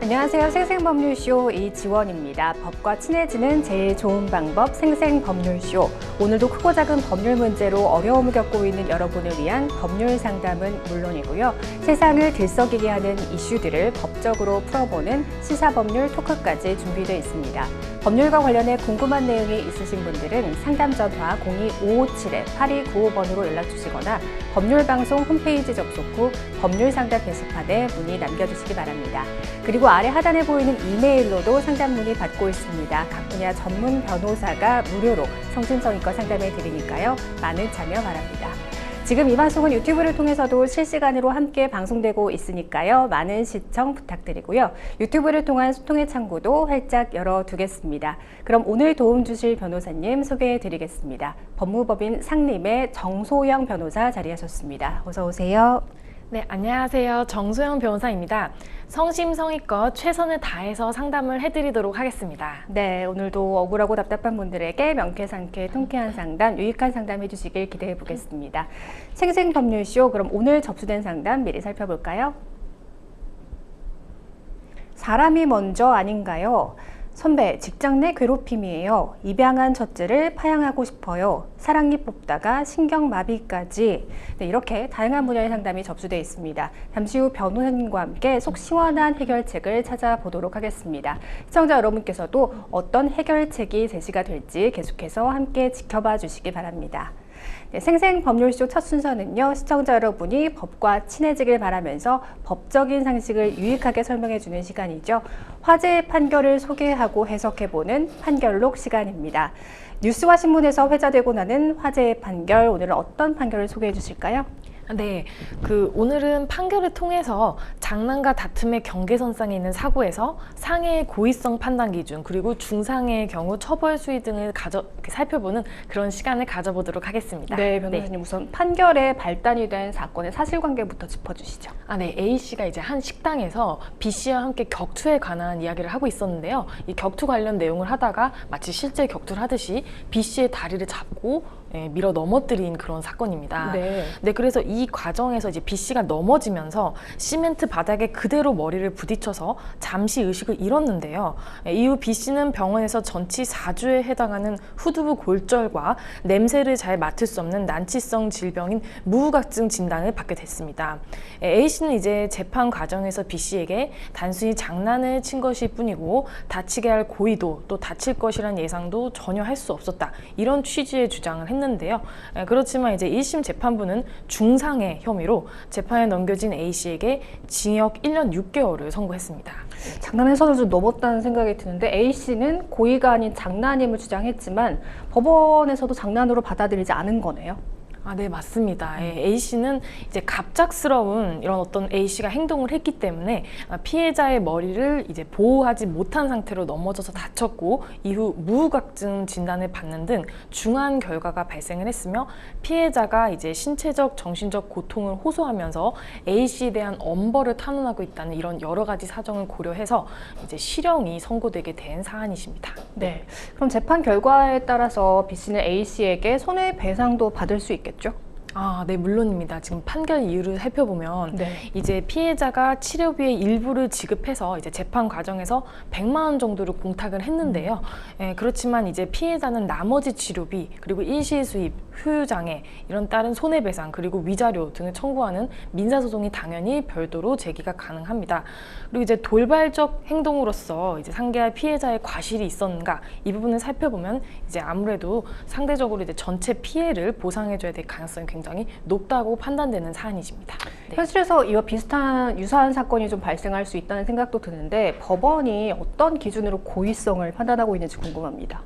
안녕하세요. 생생법률쇼 이지원입니다. 법과 친해지는 제일 좋은 방법 생생법률쇼. 오늘도 크고 작은 법률 문제로 어려움을 겪고 있는 여러분을 위한 법률 상담은 물론이고요. 세상을 들썩이게 하는 이슈들을 법적으로 풀어보는 시사법률 토크까지 준비되어 있습니다. 법률과 관련해 궁금한 내용이 있으신 분들은 상담 전화 02-557-8295번으로 연락 주시거나 법률방송 홈페이지 접속 후 법률상담 게시판에 문의 남겨주시기 바랍니다. 그리고 아래 하단에 보이는 이메일로도 상담 문의 받고 있습니다. 각 분야 전문 변호사가 무료로 성심성의껏 상담해 드리니까요. 많은 참여 바랍니다. 지금 이 방송은 유튜브를 통해서도 실시간으로 함께 방송되고 있으니까요. 많은 시청 부탁드리고요. 유튜브를 통한 소통의 창구도 활짝 열어두겠습니다. 그럼 오늘 도움 주실 변호사님 소개해 드리겠습니다. 법무법인 상림의 정소영 변호사 자리하셨습니다. 어서 오세요. 네, 안녕하세요. 정소영 변호사입니다. 성심성의껏 최선을 다해서 상담을 해드리도록 하겠습니다. 네, 오늘도 억울하고 답답한 분들에게 명쾌상쾌 통쾌한 상담, 유익한 상담 해주시길 기대해 보겠습니다. 생생법률쇼, 그럼 오늘 접수된 상담 미리 살펴볼까요? 사람이 먼저 아닌가요? 선배, 직장 내 괴롭힘이에요. 입양한 첫째를 파양하고 싶어요. 사랑니 뽑다가 신경마비까지. 네, 이렇게 다양한 분야의 상담이 접수되어 있습니다. 잠시 후 변호사님과 함께 속 시원한 해결책을 찾아보도록 하겠습니다. 시청자 여러분께서도 어떤 해결책이 제시가 될지 계속해서 함께 지켜봐 주시기 바랍니다. 네, 생생법률쇼 첫 순서는요, 시청자 여러분이 법과 친해지길 바라면서 법적인 상식을 유익하게 설명해주는 시간이죠. 화제의 판결을 소개하고 해석해보는 판결록 시간입니다. 뉴스와 신문에서 회자되고 나는 화제의 판결, 오늘은 어떤 판결을 소개해 주실까요? 네, 오늘은 판결을 통해서 장난과 다툼의 경계선상에 있는 사고에서 상해의 고의성 판단 기준 그리고 중상해의 경우 처벌 수위 등을 살펴보는 그런 시간을 가져보도록 하겠습니다. 네, 변호사님 우선 판결에 발단이 된 사건의 사실관계부터 짚어주시죠. 네, A씨가 이제 한 식당에서 B씨와 함께 격투에 관한 이야기를 하고 있었는데요. 이 격투 관련 내용을 하다가 마치 실제 격투를 하듯이 B씨의 다리를 잡고 밀어 넘어뜨린 그런 사건입니다. 네, 그래서 이 과정에서 이제 B씨가 넘어지면서 시멘트 바닥에 그대로 머리를 부딪혀서 잠시 의식을 잃었는데요. 이후 B씨는 병원에서 전치 4주에 해당하는 후두부 골절과 냄새를 잘 맡을 수 없는 난치성 질병인 무후각증 진단을 받게 됐습니다. A씨는 이제 재판 과정에서 B씨에게 단순히 장난을 친 것일 뿐이고 다치게 할 고의도 또 다칠 것이란 예상도 전혀 할 수 없었다. 이런 취지의 주장을 했는데요. 그렇지만 이제 1심 재판부는 중상해 혐의로 재판에 넘겨진 A씨에게 징역 1년 6개월을 선고했습니다. 장난에서는 좀 넘었다는 생각이 드는데 A씨는 고의가 아닌 장난임을 주장했지만 법원에서도 장난으로 받아들이지 않은 거네요. 네, 맞습니다. A씨는 이제 갑작스러운 이런 어떤 A씨가 행동을 했기 때문에 피해자의 머리를 이제 보호하지 못한 상태로 넘어져서 다쳤고 이후 무후각증 진단을 받는 등 중한 결과가 발생을 했으며 피해자가 이제 신체적, 정신적 고통을 호소하면서 A씨에 대한 엄벌을 탄원하고 있다는 이런 여러 가지 사정을 고려해서 이제 실형이 선고되게 된 사안이십니다. 네, 그럼 재판 결과에 따라서 B씨는 A씨에게 손해배상도 받을 수 있겠죠? 네, 물론입니다. 지금 판결 이유를 살펴보면 이제 피해자가 치료비의 일부를 지급해서 이제 재판 과정에서 100만 원 정도를 공탁을 했는데요. 그렇지만 이제 피해자는 나머지 치료비 그리고 일시 수입, 후유장애 이런 따른 손해배상 그리고 위자료 등을 청구하는 민사소송이 당연히 별도로 제기가 가능합니다. 그리고 이제 돌발적 행동으로서 이제 상대할 피해자의 과실이 있었는가 이 부분을 살펴보면 이제 아무래도 상대적으로 이제 전체 피해를 보상해줘야 될 가능성이 굉장히 높다고 판단되는 사안이십니다. 네. 현실에서 이와 비슷한 유사한 사건이 좀 발생할 수 있다는 생각도 드는데 법원이 어떤 기준으로 고의성을 판단하고 있는지 궁금합니다.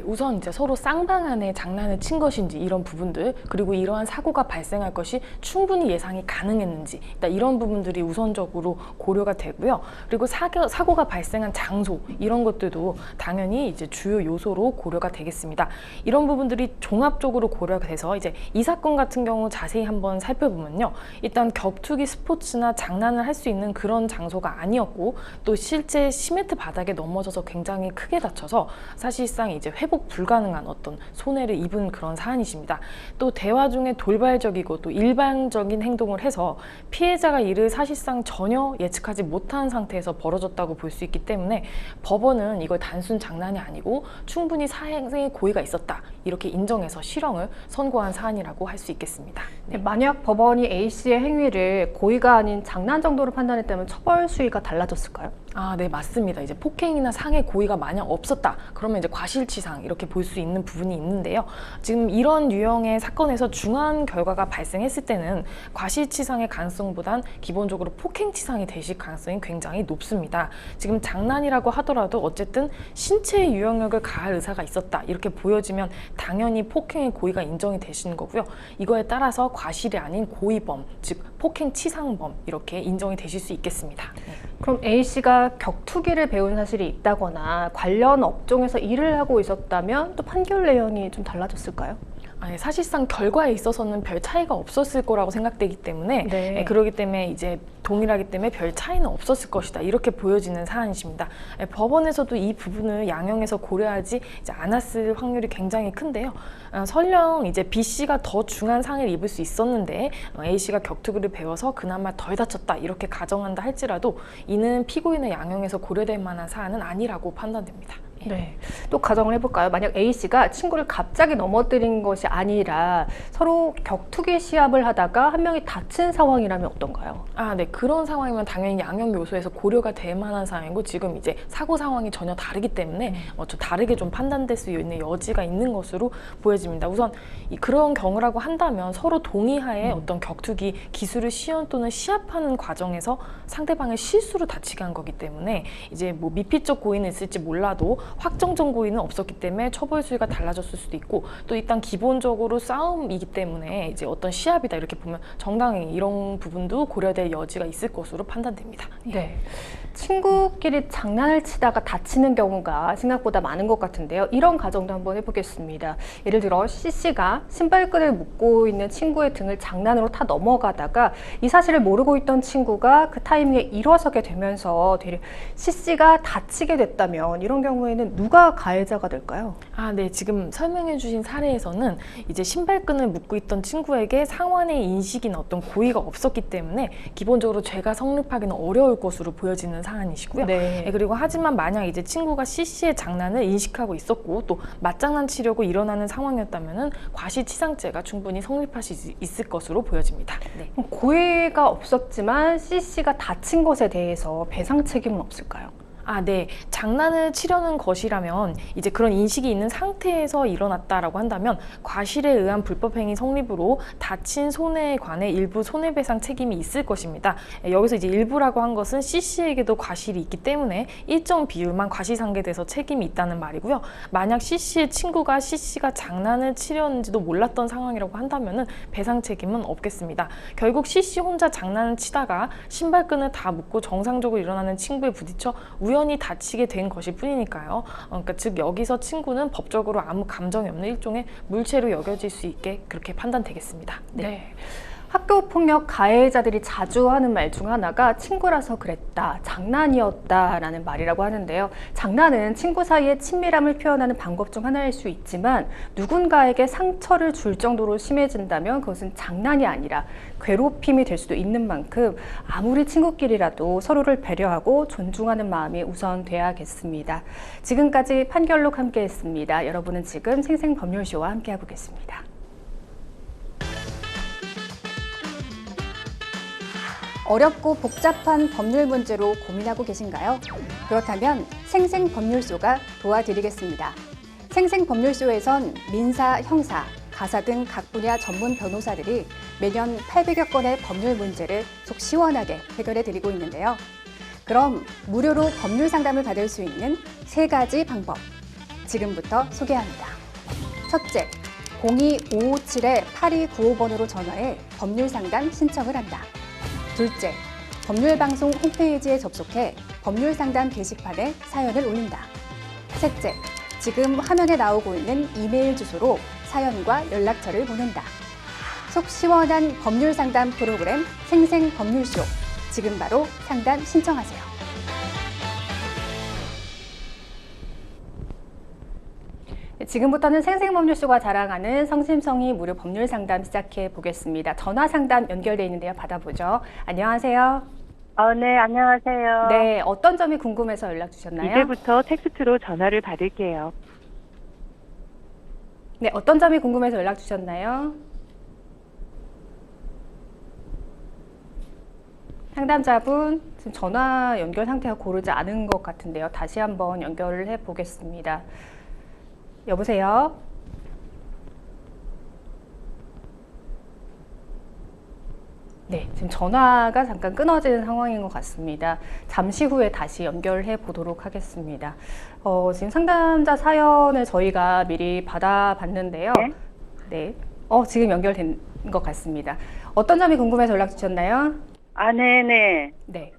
우선 이제 서로 쌍방안에 장난을 친 것인지 이런 부분들 그리고 이러한 사고가 발생할 것이 충분히 예상이 가능했는지 일단 이런 부분들이 우선적으로 고려가 되고요. 그리고 사고가 발생한 장소 이런 것들도 당연히 이제 주요 요소로 고려가 되겠습니다. 이런 부분들이 종합적으로 고려가 돼서 이제 이 사건 같은 경우 자세히 한번 살펴보면요. 일단 격투기 스포츠나 장난을 할 수 있는 그런 장소가 아니었고 또 실제 시멘트 바닥에 넘어져서 굉장히 크게 다쳐서 사실상 이제 회복 불가능한 어떤 손해를 입은 그런 사안이십니다. 것입니다. 또 대화 중에 돌발적이고 또 일방적인 행동을 해서 피해자가 이를 사실상 전혀 예측하지 못한 상태에서 벌어졌다고 볼 수 있기 때문에 법원은 이걸 단순 장난이 아니고 충분히 사행의 고의가 있었다, 이렇게 인정해서 실형을 선고한 사안이라고 할 수 있겠습니다. 네. 만약 법원이 A씨의 행위를 고의가 아닌 장난 정도로 판단했다면 처벌 수위가 달라졌을까요? 네, 맞습니다. 이제 폭행이나 상해 고의가 만약 없었다, 그러면 이제 과실치상 이렇게 볼 수 있는 부분이 있는데요. 지금 이런 유형의 사건에서 중한 결과가 발생했을 때는 과실치상의 가능성보단 기본적으로 폭행치상이 되실 가능성이 굉장히 높습니다. 지금 장난이라고 하더라도 어쨌든 신체의 유형력을 가할 의사가 있었다, 이렇게 보여지면 당연히 폭행의 고의가 인정이 되시는 거고요. 이거에 따라서 과실이 아닌 고의범, 즉 폭행치상범, 이렇게 인정이 되실 수 있겠습니다. 네. 그럼 A씨가 격투기를 배운 사실이 있다거나 관련 업종에서 일을 하고 있었다면 또 판결 내용이 좀 달라졌을까요? 사실상 결과에 있어서는 별 차이가 없었을 거라고 생각되기 때문에 네. 그러기 때문에 이제 동일하기 때문에 별 차이는 없었을 것이다, 이렇게 보여지는 사안이십니다. 법원에서도 이 부분을 양형에서 고려하지 이제 않았을 확률이 굉장히 큰데요. 설령 이제 B 씨가 더 중한 상해를 입을 수 있었는데 A 씨가 격투기를 배워서 그나마 덜 다쳤다, 이렇게 가정한다 할지라도 이는 피고인의 양형에서 고려될 만한 사안은 아니라고 판단됩니다. 네. 또 가정을 해볼까요? 만약 A씨가 친구를 갑자기 넘어뜨린 것이 아니라 서로 격투기 시합을 하다가 한 명이 다친 상황이라면 어떤가요? 네. 그런 상황이면 당연히 양형 요소에서 고려가 될 만한 상황이고, 지금 이제 사고 상황이 전혀 다르기 때문에 좀 다르게 좀 판단될 수 있는 여지가 있는 것으로 보여집니다. 우선 그런 경우라고 한다면 서로 동의하에 어떤 격투기 기술을 시연 또는 시합하는 과정에서 상대방을 실수로 다치게 한 거기 때문에 이제 뭐 미필적 고의는 있을지 몰라도 확정적 고의는 없었기 때문에 처벌 수위가 달라졌을 수도 있고, 또 일단 기본적으로 싸움이기 때문에 이제 어떤 시합이다, 이렇게 보면 정당히 이런 부분도 고려될 여지가 있을 것으로 판단됩니다. 네. 친구끼리 장난을 치다가 다치는 경우가 생각보다 많은 것 같은데요. 이런 가정도 한번 해보겠습니다. 예를 들어 C씨가 신발끈을 묶고 있는 친구의 등을 장난으로 타 넘어가다가 이 사실을 모르고 있던 친구가 그 타이밍에 일어서게 되면서 되려 C씨가 다치게 됐다면 이런 경우에는 누가 가해자가 될까요? 네. 지금 설명해 주신 사례에서는 이제 신발끈을 묶고 있던 친구에게 상환의 인식이나 어떤 고의가 없었기 때문에 기본적으로 죄가 성립하기는 어려울 것으로 보여지는 사안이시고요. 네. 그리고 하지만 만약 이제 친구가 C씨의 장난을 인식하고 있었고 또 맞장난치려고 일어나는 상황이었다면은 과실치상죄가 충분히 성립할 수 있을 것으로 보여집니다. 네. 고의가 없었지만 C씨가 다친 것에 대해서 배상 책임은 없을까요? 네. 장난을 치려는 것이라면 이제 그런 인식이 있는 상태에서 일어났다라고 한다면 과실에 의한 불법행위 성립으로 다친 손해에 관해 일부 손해배상 책임이 있을 것입니다. 여기서 이제 일부라고 한 것은 C씨에게도 과실이 있기 때문에 일정 비율만 과실상계돼서 책임이 있다는 말이고요. 만약 C씨의 친구가 C씨가 장난을 치려는지도 몰랐던 상황이라고 한다면은 배상 책임은 없겠습니다. 결국 C씨 혼자 장난을 치다가 신발끈을 다 묶고 정상적으로 일어나는 친구에 부딪혀 우연히 다치게 된 것일 뿐이니까요. 그러니까 즉 여기서 친구는 법적으로 아무 감정이 없는 일종의 물체로 여겨질 수 있게 그렇게 판단되겠습니다. 네. 학교폭력 가해자들이 자주 하는 말 중 하나가 친구라서 그랬다, 장난이었다라는 말이라고 하는데요. 장난은 친구 사이의 친밀함을 표현하는 방법 중 하나일 수 있지만 누군가에게 상처를 줄 정도로 심해진다면 그것은 장난이 아니라 괴롭힘이 될 수도 있는 만큼 아무리 친구끼리라도 서로를 배려하고 존중하는 마음이 우선돼야겠습니다. 지금까지 판결록 함께했습니다. 여러분은 지금 생생법률쇼와 함께하고 계십니다. 어렵고 복잡한 법률 문제로 고민하고 계신가요? 그렇다면 생생법률쇼가 도와드리겠습니다. 생생법률쇼에선 민사, 형사, 가사 등 각 분야 전문 변호사들이 매년 800여 건의 법률 문제를 속 시원하게 해결해 드리고 있는데요. 그럼 무료로 법률 상담을 받을 수 있는 3가지 방법, 지금부터 소개합니다. 첫째, 02-557-8295번으로 전화해 법률 상담 신청을 한다. 둘째, 법률방송 홈페이지에 접속해 법률상담 게시판에 사연을 올린다. 셋째, 지금 화면에 나오고 있는 이메일 주소로 사연과 연락처를 보낸다. 속 시원한 법률상담 프로그램 생생법률쇼, 지금 바로 상담 신청하세요. 지금부터는 생생법률쇼가 자랑하는 성심성의 무료 법률 상담 시작해 보겠습니다. 전화 상담 연결돼 있는데요. 받아보죠. 안녕하세요. 네, 안녕하세요. 네, 어떤 점이 궁금해서 연락 주셨나요? 이제부터 텍스트로 전화를 받을게요. 네, 어떤 점이 궁금해서 연락 주셨나요? 상담자분 지금 전화 연결 상태가 고르지 않은 것 같은데요. 다시 한번 연결을 해 보겠습니다. 여보세요? 네, 지금 전화가 잠깐 끊어지는 상황인 것 같습니다. 잠시 후에 다시 연결해 보도록 하겠습니다. 지금 상담자 사연을 저희가 미리 받아봤는데요. 네? 네. 지금 연결된 것 같습니다. 어떤 점이 궁금해서 연락 주셨나요? 네네. 네.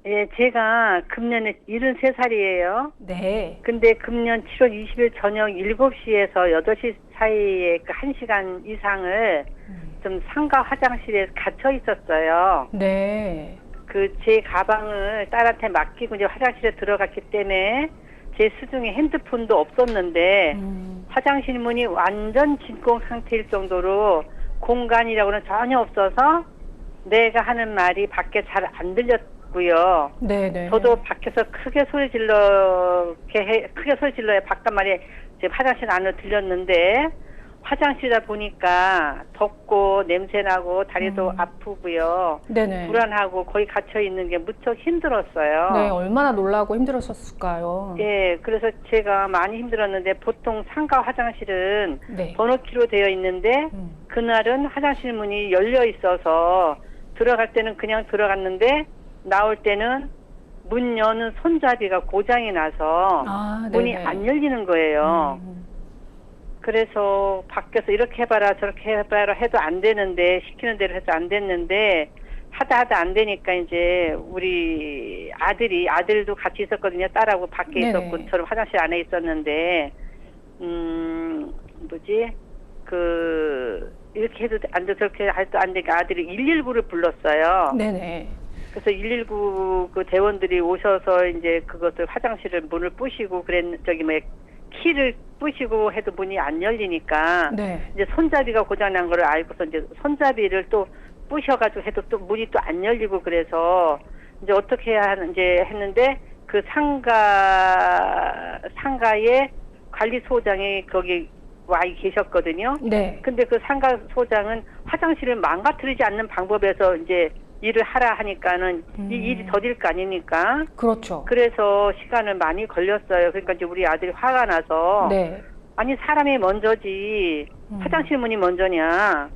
예, 제가 금년에 73살이에요. 네. 근데 금년 7월 20일 저녁 7시에서 8시 사이에 그 1시간 이상을 좀 상가 화장실에 갇혀 있었어요. 네. 그 제 가방을 딸한테 맡기고 이제 화장실에 들어갔기 때문에 제 수중에 핸드폰도 없었는데 화장실 문이 완전 진공 상태일 정도로 공간이라고는 전혀 없어서 내가 하는 말이 밖에 잘 안 들렸고요. 네네. 저도 밖에서 크게 소리 질러야 바깥 말이 제 화장실 안으로 들렸는데 화장실이다 보니까 덥고 냄새나고 다리도 아프고요. 네네. 불안하고 거기 갇혀 있는 게 무척 힘들었어요. 네, 얼마나 놀라고 힘들었을까요? 예, 그래서 제가 많이 힘들었는데 보통 상가 화장실은 네. 번호키로 되어 있는데 그날은 화장실 문이 열려 있어서 들어갈 때는 그냥 들어갔는데 나올 때는 문 여는 손잡이가 고장이 나서 문이 네네. 안 열리는 거예요. 그래서 밖에서 이렇게 해봐라 저렇게 해봐라 해도 안 되는데 시키는 대로 해도 안 됐는데 하다 안 되니까 이제 우리 아들도 같이 있었거든요. 딸하고 밖에 네네. 있었고 저는 화장실 안에 있었는데 이렇게 해도 안 돼 저렇게 해도 안 되니까 아들이 119를 불렀어요. 네네. 그래서 119 그 대원들이 오셔서 이제 그것을 화장실을 문을 부시고 키를 부시고 해도 문이 안 열리니까 네. 이제 손잡이가 고장난 거를 알고서 이제 손잡이를 또 부셔가지고 해도 또 문이 또 안 열리고 그래서 이제 어떻게 해야 하는지 했는데 그 상가의 관리소장이 거기 와 계셨거든요. 네. 근데 그 상가 소장은 화장실을 망가뜨리지 않는 방법에서 이제 일을 하라 하니까는 이 일이 더딜 거 아닙니까? 그렇죠. 그래서 시간을 많이 걸렸어요. 그러니까 이제 우리 아들이 화가 나서 네. 아니 사람이 먼저지 화장실 문이 먼저냐?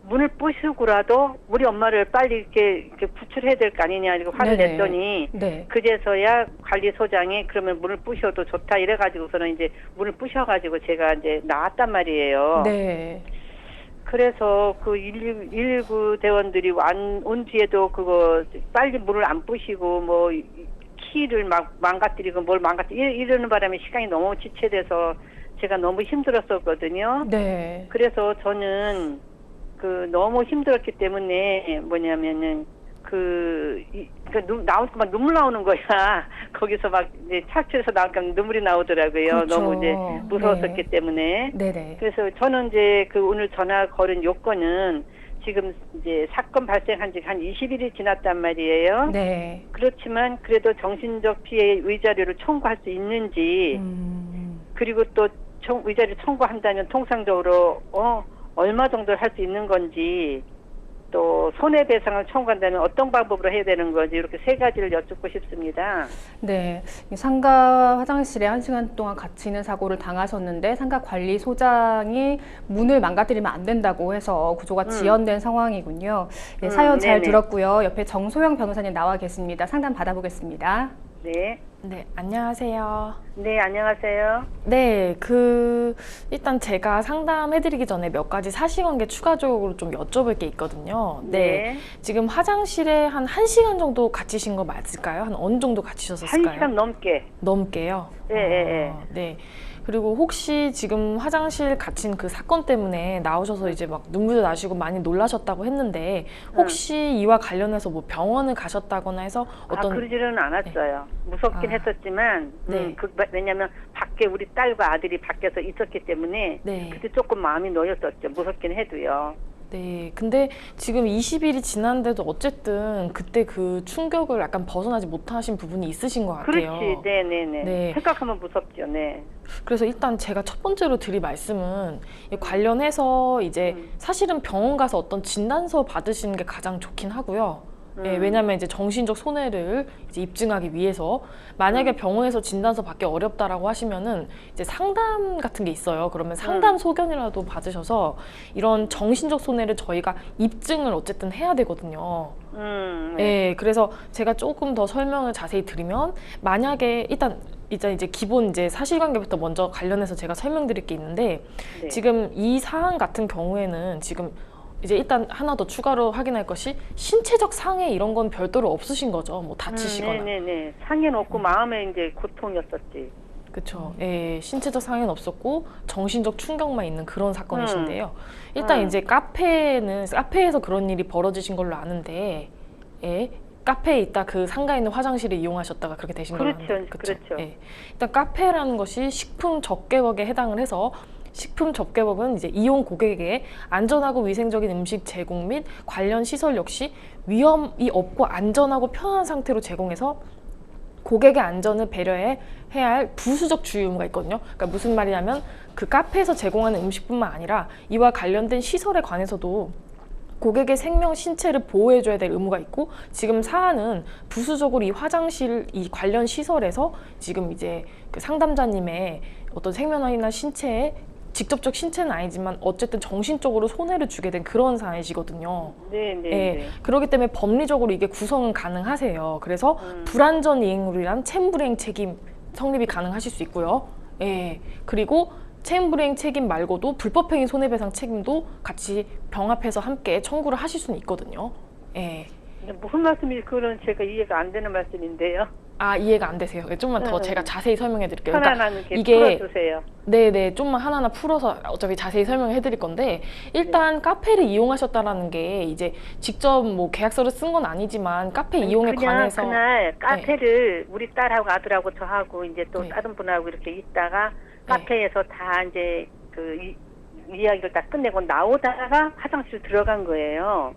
문을 부수고라도 우리 엄마를 빨리 이렇게 구출해야 될 거 아니냐 이렇게 화를 네네. 냈더니 네. 그제서야 관리소장이 그러면 문을 부셔도 좋다 이래가지고서는 이제 문을 부셔가지고 제가 이제 나왔단 말이에요. 네. 그래서 그 119 대원들이 온 뒤에도 그거 빨리 문을 안 부시고 뭐 키를 막 망가뜨리고 뭘 이러는 바람에 시간이 너무 지체돼서 제가 너무 힘들었었거든요. 네. 그래서 저는 너무 힘들었기 때문에 뭐냐면은 나오니까 막 눈물 나오는 거야. 거기서 막 이제 차출해서 나오니까 눈물이 나오더라고요. 그렇죠. 너무 이제 무서웠었기 네. 때문에. 네네. 그래서 저는 이제 오늘 전화 걸은 요건은 지금 이제 사건 발생한 지 한 20일이 지났단 말이에요. 네. 그렇지만 그래도 정신적 피해 위자료를 청구할 수 있는지 그리고 또 위자료 청구한다면 통상적으로 얼마 정도 할 수 있는 건지 또 손해배상을 청구한다면 어떤 방법으로 해야 되는 건지 이렇게 세 가지를 여쭙고 싶습니다. 네. 이 상가 화장실에 1시간 동안 갇히는 사고를 당하셨는데 상가 관리소장이 문을 망가뜨리면 안 된다고 해서 구조가 지연된 상황이군요. 네, 사연 잘 네네. 들었고요. 옆에 정소영 변호사님 나와 계십니다. 상담 받아보겠습니다. 네. 네, 안녕하세요. 네, 안녕하세요. 네, 일단 제가 상담해드리기 전에 몇 가지 사실관계 추가적으로 좀 여쭤볼 게 있거든요. 네. 지금 화장실에 한 1시간 정도 갇히신 거 맞을까요? 한 어느 정도 갇히셨을까요? 1시간 넘게. 넘게요? 예. 네. 그리고 혹시 지금 화장실 갇힌 그 사건 때문에 나오셔서 이제 막 눈물도 나시고 많이 놀라셨다고 했는데 혹시 이와 관련해서 뭐 병원을 가셨다거나 해서 어떤 그러지는 않았어요. 무섭긴 아. 했었지만, 네. 왜냐면 밖에 우리 딸과 아들이 밖에서 있었기 때문에 네. 그때 조금 마음이 놓였었죠. 무섭긴 해도요. 네, 근데 지금 20일이 지났는데도 어쨌든 그때 그 충격을 약간 벗어나지 못하신 부분이 있으신 것 같아요. 그렇지, 네네네. 네. 생각하면 무섭죠, 네. 그래서 일단 제가 첫 번째로 드릴 말씀은 이 관련해서 이제 사실은 병원 가서 어떤 진단서 받으시는 게 가장 좋긴 하고요. 예, 왜냐하면 이제 정신적 손해를 이제 입증하기 위해서 만약에 병원에서 진단서 받기 어렵다라고 하시면은 이제 상담 같은 게 있어요. 그러면 상담 소견이라도 받으셔서 이런 정신적 손해를 저희가 입증을 어쨌든 해야 되거든요. 네. 예, 그래서 제가 조금 더 설명을 자세히 드리면 만약에 일단 이제 기본 이제 사실관계부터 먼저 관련해서 제가 설명드릴 게 있는데 네. 지금 이 사안 같은 경우에는 지금 이제 일단 하나 더 추가로 확인할 것이 신체적 상해 이런 건 별도로 없으신 거죠. 뭐 다치시거나. 네네네. 상해는 없고 마음에 이제 고통이었었지. 그렇죠. 예, 신체적 상해는 없었고 정신적 충격만 있는 그런 사건이신데요. 일단 이제 카페에서 그런 일이 벌어지신 걸로 아는데, 예, 카페에 있다 그 상가에 있는 화장실을 이용하셨다가 그렇게 되신 걸로 그렇죠, 아는데, 그렇죠. 예, 일단 카페라는 것이 식품 접객업에 해당을 해서. 식품 접객업은 이제 이용 고객에게 안전하고 위생적인 음식 제공 및 관련 시설 역시 위험이 없고 안전하고 편안한 상태로 제공해서 고객의 안전을 배려해야 할 부수적 주의 의무가 있거든요. 그러니까 무슨 말이냐면 그 카페에서 제공하는 음식뿐만 아니라 이와 관련된 시설에 관해서도 고객의 생명, 신체를 보호해줘야 될 의무가 있고 지금 사안은 부수적으로 이 화장실, 이 관련 시설에서 지금 이제 그 상담자님의 어떤 생명이나 신체에 직접적 신체는 아니지만 어쨌든 정신적으로 손해를 주게 된 그런 사안이시거든요. 네네. 예, 그렇기 때문에 법리적으로 이게 구성은 가능하세요. 그래서 불안전 이행으로 인한 체무불이행 책임 성립이 가능하실 수 있고요. 예, 그리고 체무불이행 책임 말고도 불법행위 손해배상 책임도 같이 병합해서 함께 청구를 하실 수는 있거든요. 예. 무슨 말씀이 그런 제가 이해가 안 되는 말씀인데요. 아, 이해가 안 되세요? 좀만 더 제가 자세히 설명해 드릴게요. 편안하게 이게 풀어주세요. 네네, 좀만 하나하나 풀어서 어차피 자세히 설명해 드릴 건데 일단 카페를 이용하셨다라는 게 이제 직접 뭐 계약서를 쓴 건 아니지만 카페 이용에 그냥 관해서 그날 카페를 우리 딸하고 아들하고 저하고 이제 또 네. 다른 분하고 이렇게 있다가 카페에서 다 이제 그 이야기를 다 끝내고 나오다가 화장실 들어간 거예요.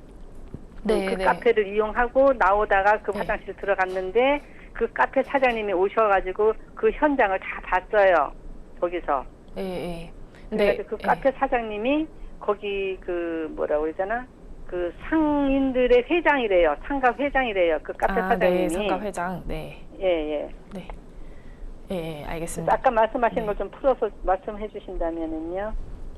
네, 그 네. 카페를 이용하고 나오다가 그 네. 화장실 들어갔는데 그 카페 사장님이 오셔가지고 그 현장을 다 봤어요. 거기서. 예, 예. 그래서 그 예. 카페 사장님이 거기 그 뭐라고 그러잖아. 그 상인들의 회장이래요. 상가 회장이래요. 그 카페 사장님이. 네, 상가 회장. 네. 예. 네. 예, 알겠습니다. 아까 말씀하신 네. 걸 좀 풀어서 말씀해 주신다면은요.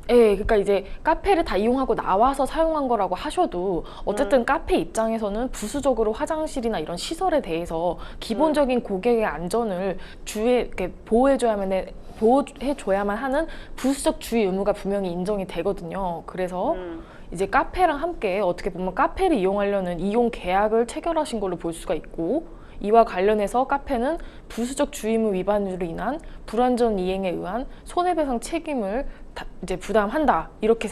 예, 그러니까 이제 카페를 다 이용하고 나와서 사용한 거라고 하셔도 어쨌든 카페 입장에서는 부수적으로 화장실이나 이런 시설에 대해서 기본적인 고객의 안전을 이렇게 보호해줘야만 하는 부수적 주의 의무가 분명히 인정이 되거든요. 그래서 이제 카페랑 함께 어떻게 보면 카페를 이용하려는 이용 계약을 체결하신 걸로 볼 수가 있고 이와 관련해서 카페는 부수적 주의무 위반으로 인한 불완전 이행에 의한 손해배상 책임을 이제 부담한다 이렇게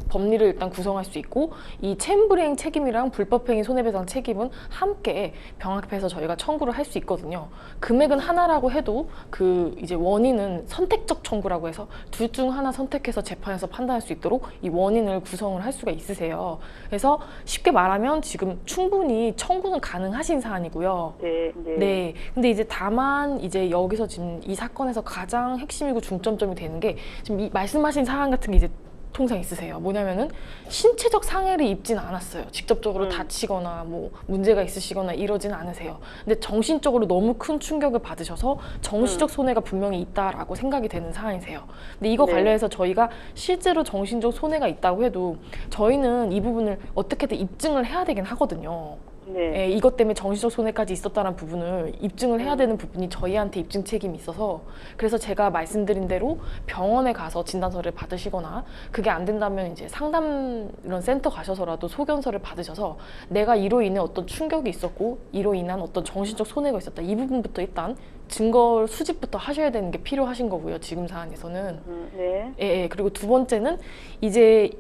법리를 일단 구성할 수 있고 이 체무불이행 책임이랑 불법행위 손해배상 책임은 함께 병합해서 저희가 청구를 할 수 있거든요. 금액은 하나라고 해도 그 이제 원인은 선택적 청구라고 해서 둘 중 하나 선택해서 재판에서 판단할 수 있도록 이 원인을 구성을 할 수가 있으세요. 그래서 쉽게 말하면 지금 충분히 청구는 가능하신 사안이고요. 네. 네. 근데 이제 다만 이제 여기서 지금 이 사건에서 가장 핵심이고 중점점이 되는 게 지금 이 말씀하신 사안 같은 게 이제 통상 있으세요. 뭐냐면은 신체적 상해를 입진 않았어요. 직접적으로 다치거나 뭐 문제가 있으시거나 이러진 않으세요. 근데 정신적으로 너무 큰 충격을 받으셔서 정신적 손해가 분명히 있다라고 생각이 되는 사안이세요. 근데 이거 네. 관련해서 저희가 실제로 정신적 손해가 있다고 해도 저희는 이 부분을 어떻게든 입증을 해야 되긴 하거든요. 네. 예, 이것 때문에 정신적 손해까지 있었다는 부분을 입증을 해야 되는 부분이 저희한테 입증 책임이 있어서 그래서 제가 말씀드린 대로 병원에 가서 진단서를 받으시거나 그게 안 된다면 이제 상담 이런 센터 가셔서라도 소견서를 받으셔서 내가 이로 인해 어떤 충격이 있었고 이로 인한 어떤 정신적 손해가 있었다 이 부분부터 일단 증거 수집부터 하셔야 되는 게 필요하신 거고요. 지금 사안에서는. 네. 예. 그리고 두 번째는 이제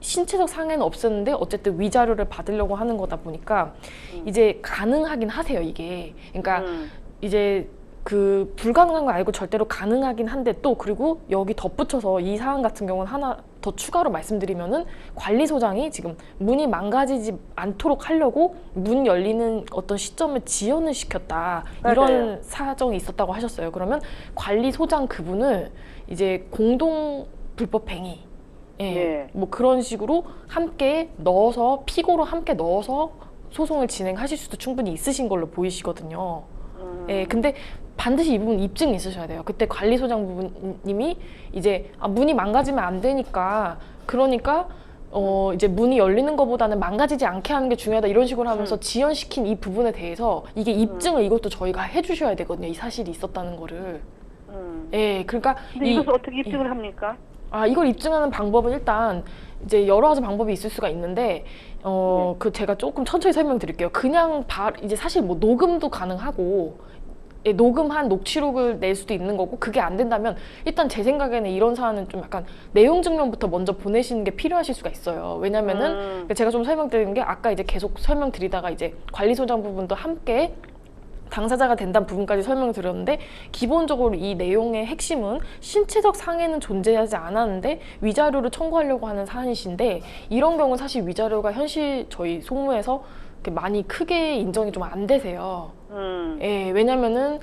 신체적 상해는 없었는데 어쨌든 위자료를 받으려고 하는 거다 보니까 이제 가능하긴 하세요, 이게. 그러니까 이제 그 불가능한 거 알고 절대로 가능하긴 한데 또 그리고 여기 덧붙여서 이 사안 같은 경우는 하나 더 추가로 말씀드리면은 관리소장이 지금 문이 망가지지 않도록 하려고 문 열리는 어떤 시점을 지연을 시켰다 이런 맞아요. 사정이 있었다고 하셨어요. 그러면 관리소장 그분을 이제 공동 불법행위 예, 네. 뭐 그런 식으로 함께 넣어서 피고로 함께 넣어서 소송을 진행하실 수도 충분히 있으신 걸로 보이시거든요. 예, 근데 반드시 이 부분 입증이 있으셔야 돼요. 그때 관리소장 부분님이 이제 문이 망가지면 안 되니까 그러니까 이제 문이 열리는 것보다는 망가지지 않게 하는 게 중요하다 이런 식으로 하면서 지연시킨 이 부분에 대해서 이게 입증을 이것도 저희가 해주셔야 되거든요. 이 사실이 있었다는 거를. 예, 그러니까 근데 이것을 어떻게 입증을 합니까? 이걸 입증하는 방법은 일단 이제 여러 가지 방법이 있을 수가 있는데 그 제가 조금 천천히 설명드릴게요. 그냥 이제 사실 뭐 녹음도 가능하고 예, 녹음한 녹취록을 낼 수도 있는 거고 그게 안 된다면 일단 제 생각에는 이런 사안은 좀 약간 내용 증명부터 먼저 보내시는 게 필요하실 수가 있어요. 왜냐면은 제가 좀 설명드리는 게 아까 이제 계속 설명드리다가 이제 관리소장 부분도 함께 당사자가 된다는 부분까지 설명을 드렸는데 기본적으로 이 내용의 핵심은 신체적 상해는 존재하지 않았는데 위자료를 청구하려고 하는 사안이신데 이런 경우는 사실 위자료가 현실 저희 소무에서 이렇게 많이 크게 인정이 좀 안 되세요. 예, 왜냐면은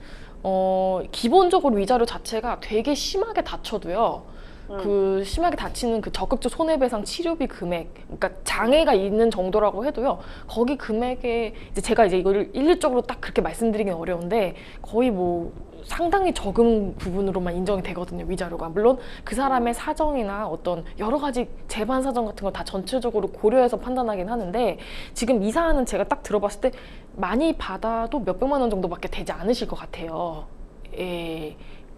기본적으로 위자료 자체가 되게 심하게 다쳐도요. 그 심하게 다치는 그 적극적 손해배상 치료비 금액, 그러니까 장애가 있는 정도라고 해도요. 거기 금액에 이제 제가 이제 이거를 일률적으로 딱 그렇게 말씀드리긴 어려운데 거의 뭐 상당히 적은 부분으로만 인정이 되거든요, 위자료가. 물론 그 사람의 사정이나 어떤 여러 가지 재반 사정 같은 걸 다 전체적으로 고려해서 판단하긴 하는데 지금 이 사안은 제가 딱 들어봤을 때 많이 받아도 몇백만 원 정도밖에 되지 않으실 것 같아요. 예.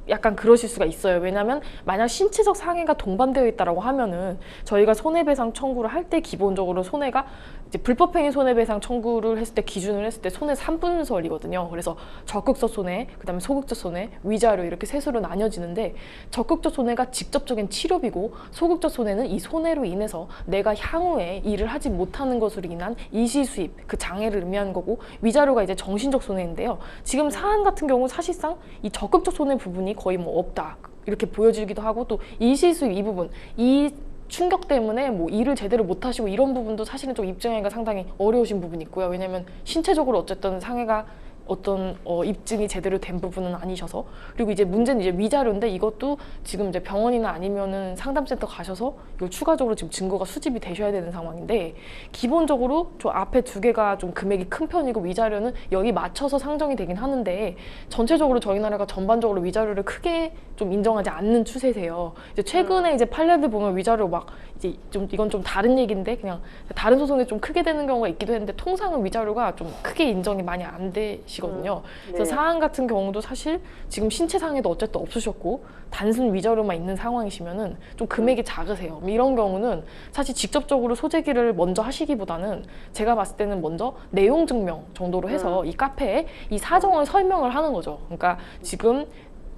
약간 그러실 수가 있어요. 왜냐하면 만약 신체적 상해가 동반되어 있다라고 하면은 저희가 손해배상 청구를 할 때 기본적으로 손해가 이제 불법행위 손해배상 청구를 했을 때 기준을 했을 때 손해 3분설이거든요. 그래서 적극적 손해, 그다음에 소극적 손해, 위자료 이렇게 셋으로 나뉘어지는데 적극적 손해가 직접적인 치료비고 소극적 손해는 이 손해로 인해서 내가 향후에 일을 하지 못하는 것으로 인한 일시수입, 그 장애를 의미하는 거고 위자료가 이제 정신적 손해인데요. 지금 사안 같은 경우 사실상 이 적극적 손해 부분이 거의 뭐 없다 이렇게 보여지기도 하고 또 일시수입 이 부분 이 충격 때문에 뭐 일을 제대로 못 하시고 이런 부분도 사실은 좀 입증하기가 상당히 어려우신 부분이 있고요. 왜냐하면 신체적으로 어쨌든 상해가 어떤 입증이 제대로 된 부분은 아니셔서 그리고 이제 문제는 이제 위자료인데 이것도 지금 이제 병원이나 아니면은 상담센터 가셔서 이걸 추가적으로 지금 증거가 수집이 되셔야 되는 상황인데 기본적으로 저 앞에 두 개가 좀 금액이 큰 편이고 위자료는 여기 맞춰서 상정이 되긴 하는데 전체적으로 저희 나라가 전반적으로 위자료를 크게 좀 인정하지 않는 추세세요. 이제 최근에 이제 판례들 보면 위자료 막 이제 좀 이건 좀 다른 얘기인데 그냥 다른 소송에 좀 크게 되는 경우가 있기도 했는데 통상은 위자료가 좀 크게 인정이 많이 안 되시거든요. 그래서 네. 사안 같은 경우도 사실 지금 신체 상해도 어쨌든 없으셨고 단순 위자료만 있는 상황이시면은 좀 금액이 작으세요. 이런 경우는 사실 직접적으로 소재기를 먼저 하시기보다는 제가 봤을 때는 먼저 내용 증명 정도로 해서 이 카페에 이 사정을 설명을 하는 거죠. 그러니까 지금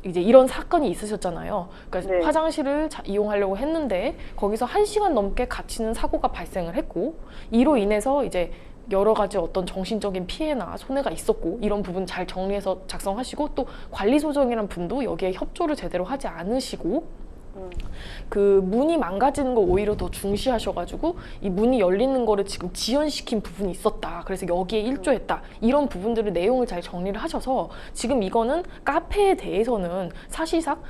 이제 이런 사건이 있으셨잖아요. 그러니까 네. 화장실을 이용하려고 했는데 거기서 1시간 넘게 갇히는 사고가 발생을 했고 이로 인해서 이제 여러 가지 어떤 정신적인 피해나 손해가 있었고 이런 부분 잘 정리해서 작성하시고 또 관리소정이란 분도 여기에 협조를 제대로 하지 않으시고 그 문이 망가지는 걸 오히려 더 중시하셔가지고 이 문이 열리는 거를 지금 지연시킨 부분이 있었다. 그래서 여기에 일조했다. 이런 부분들을 내용을 잘 정리를 하셔서 지금 이거는 카페에 대해서는 사실상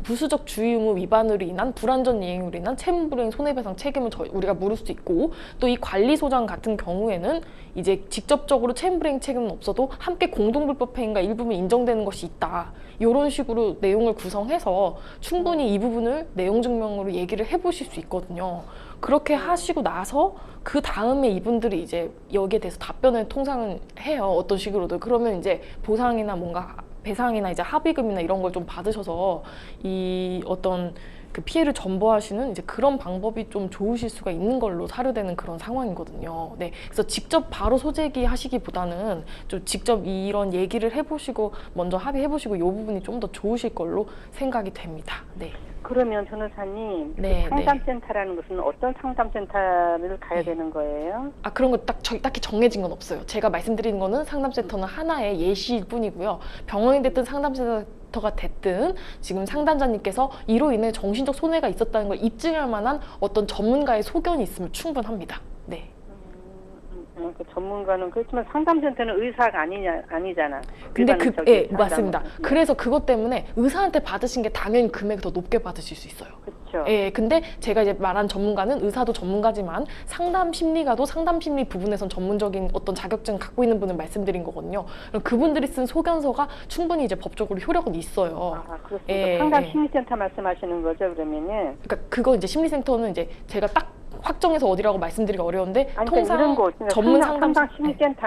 부수적 주의 의무 위반으로 인한 불안전 이행으로 인한 채무불이행 손해배상 책임을 우리가 물을 수도 있고 또 이 관리소장 같은 경우에는 이제 직접적으로 채무불이행 책임은 없어도 함께 공동불법행위가 일부분 인정되는 것이 있다. 이런 식으로 내용을 구성해서 충분히 이 부분을 내용 증명으로 얘기를 해보실 수 있거든요. 그렇게 하시고 나서 그 다음에 이분들이 이제 여기에 대해서 답변을 통상은 해요. 어떤 식으로든. 그러면 이제 보상이나 뭔가 배상이나 이제 합의금이나 이런 걸 좀 받으셔서 이 어떤 그 피해를 전보하시는 이제 그런 방법이 좀 좋으실 수가 있는 걸로 사료되는 그런 상황이거든요. 네, 그래서 직접 바로 소재기 하시기보다는 좀 직접 이런 얘기를 해보시고 먼저 합의해보시고 이 부분이 좀 더 좋으실 걸로 생각이 됩니다. 네. 그러면 변호사님, 네, 그 상담센터라는 것은 어떤 상담센터를 가야 되는 거예요? 아, 그런 거 딱히 정해진 건 없어요. 제가 말씀드리는 거는 상담센터는 하나의 예시일 뿐이고요. 병원이 됐든 상담센터가 됐든 지금 상담자님께서 이로 인해 정신적 손해가 있었다는 걸 입증할 만한 어떤 전문가의 소견이 있으면 충분합니다. 네. 그 전문가는 그렇지만 상담센터는 의사가 아니잖아. 근데 예, 상담은. 맞습니다. 그래서 그것 때문에 의사한테 받으신 게 당연히 금액이 더 높게 받으실 수 있어요. 그렇죠. 예, 근데 제가 이제 말한 전문가는 의사도 전문가지만 상담 심리가도 상담 심리 부분에선 전문적인 어떤 자격증 갖고 있는 분을 말씀드린 거거든요. 그럼 그분들이 쓴 소견서가 충분히 이제 법적으로 효력은 있어요. 아, 그렇습니다. 예, 상담 예. 심리센터 말씀하시는 거죠, 그러면은? 그러니까 그거 이제 심리센터는 이제 제가 딱 확정해서 어디라고 말씀드리기 어려운데 아니, 통상 이런 거 전문 상담 상담사 심리센터.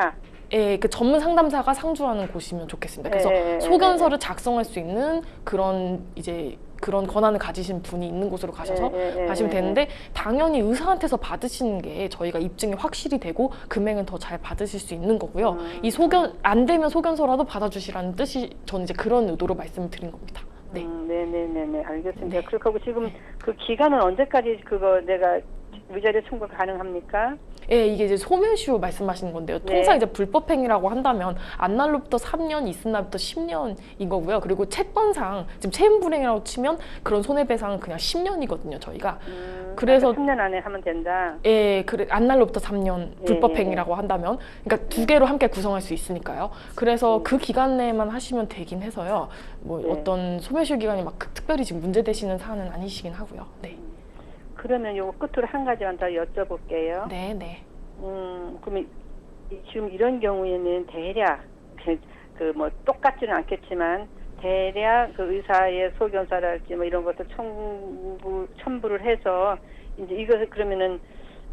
예, 그 전문 상담사가 상주하는 곳이면 좋겠습니다. 그래서 예, 예, 소견서를 작성할 수 있는 그런 이제 그런 권한을 가지신 분이 있는 곳으로 가셔서 가시면 되는데 당연히 의사한테서 받으시는 게 저희가 입증이 확실히 되고 금액은 더 잘 받으실 수 있는 거고요. 이 소견 안 되면 소견서라도 받아주시라는 뜻이 저는 이제 그런 의도로 말씀을 드린 겁니다. 네. 네네네네, 알겠습니다. 네. 그렇게 하고 지금 그 기간은 언제까지 그거 내가 위자료 청구 가능합니까? 예, 이게 이제 소멸시효 말씀하시는 건데요. 통상 이제 불법행위라고 한다면 안날로부터 3년, 있은 날부터 10년인 거고요. 그리고 채권상 지금 채무불이행이라고 치면 그런 손해배상은 그냥 10년이거든요, 저희가. 그래서 3년 안에 하면 된다. 예, 그래 안날로부터 3년 예, 불법행위라고 한다면, 그러니까 두 개로 함께 구성할 수 있으니까요. 그래서 그 기간 내에만 하시면 되긴 해서요. 뭐 어떤 소멸시효 기간이 막 특별히 지금 문제되시는 사안은 아니시긴 하고요. 네. 그러면 요거 끝으로 한 가지만 더 여쭤볼게요. 네, 네. 그러면 지금 이런 경우에는 대략 그 뭐 똑같지는 않겠지만 대략 그 의사의 소견서랄지 뭐 이런 것도 첨부를 해서 이제 이것을 그러면은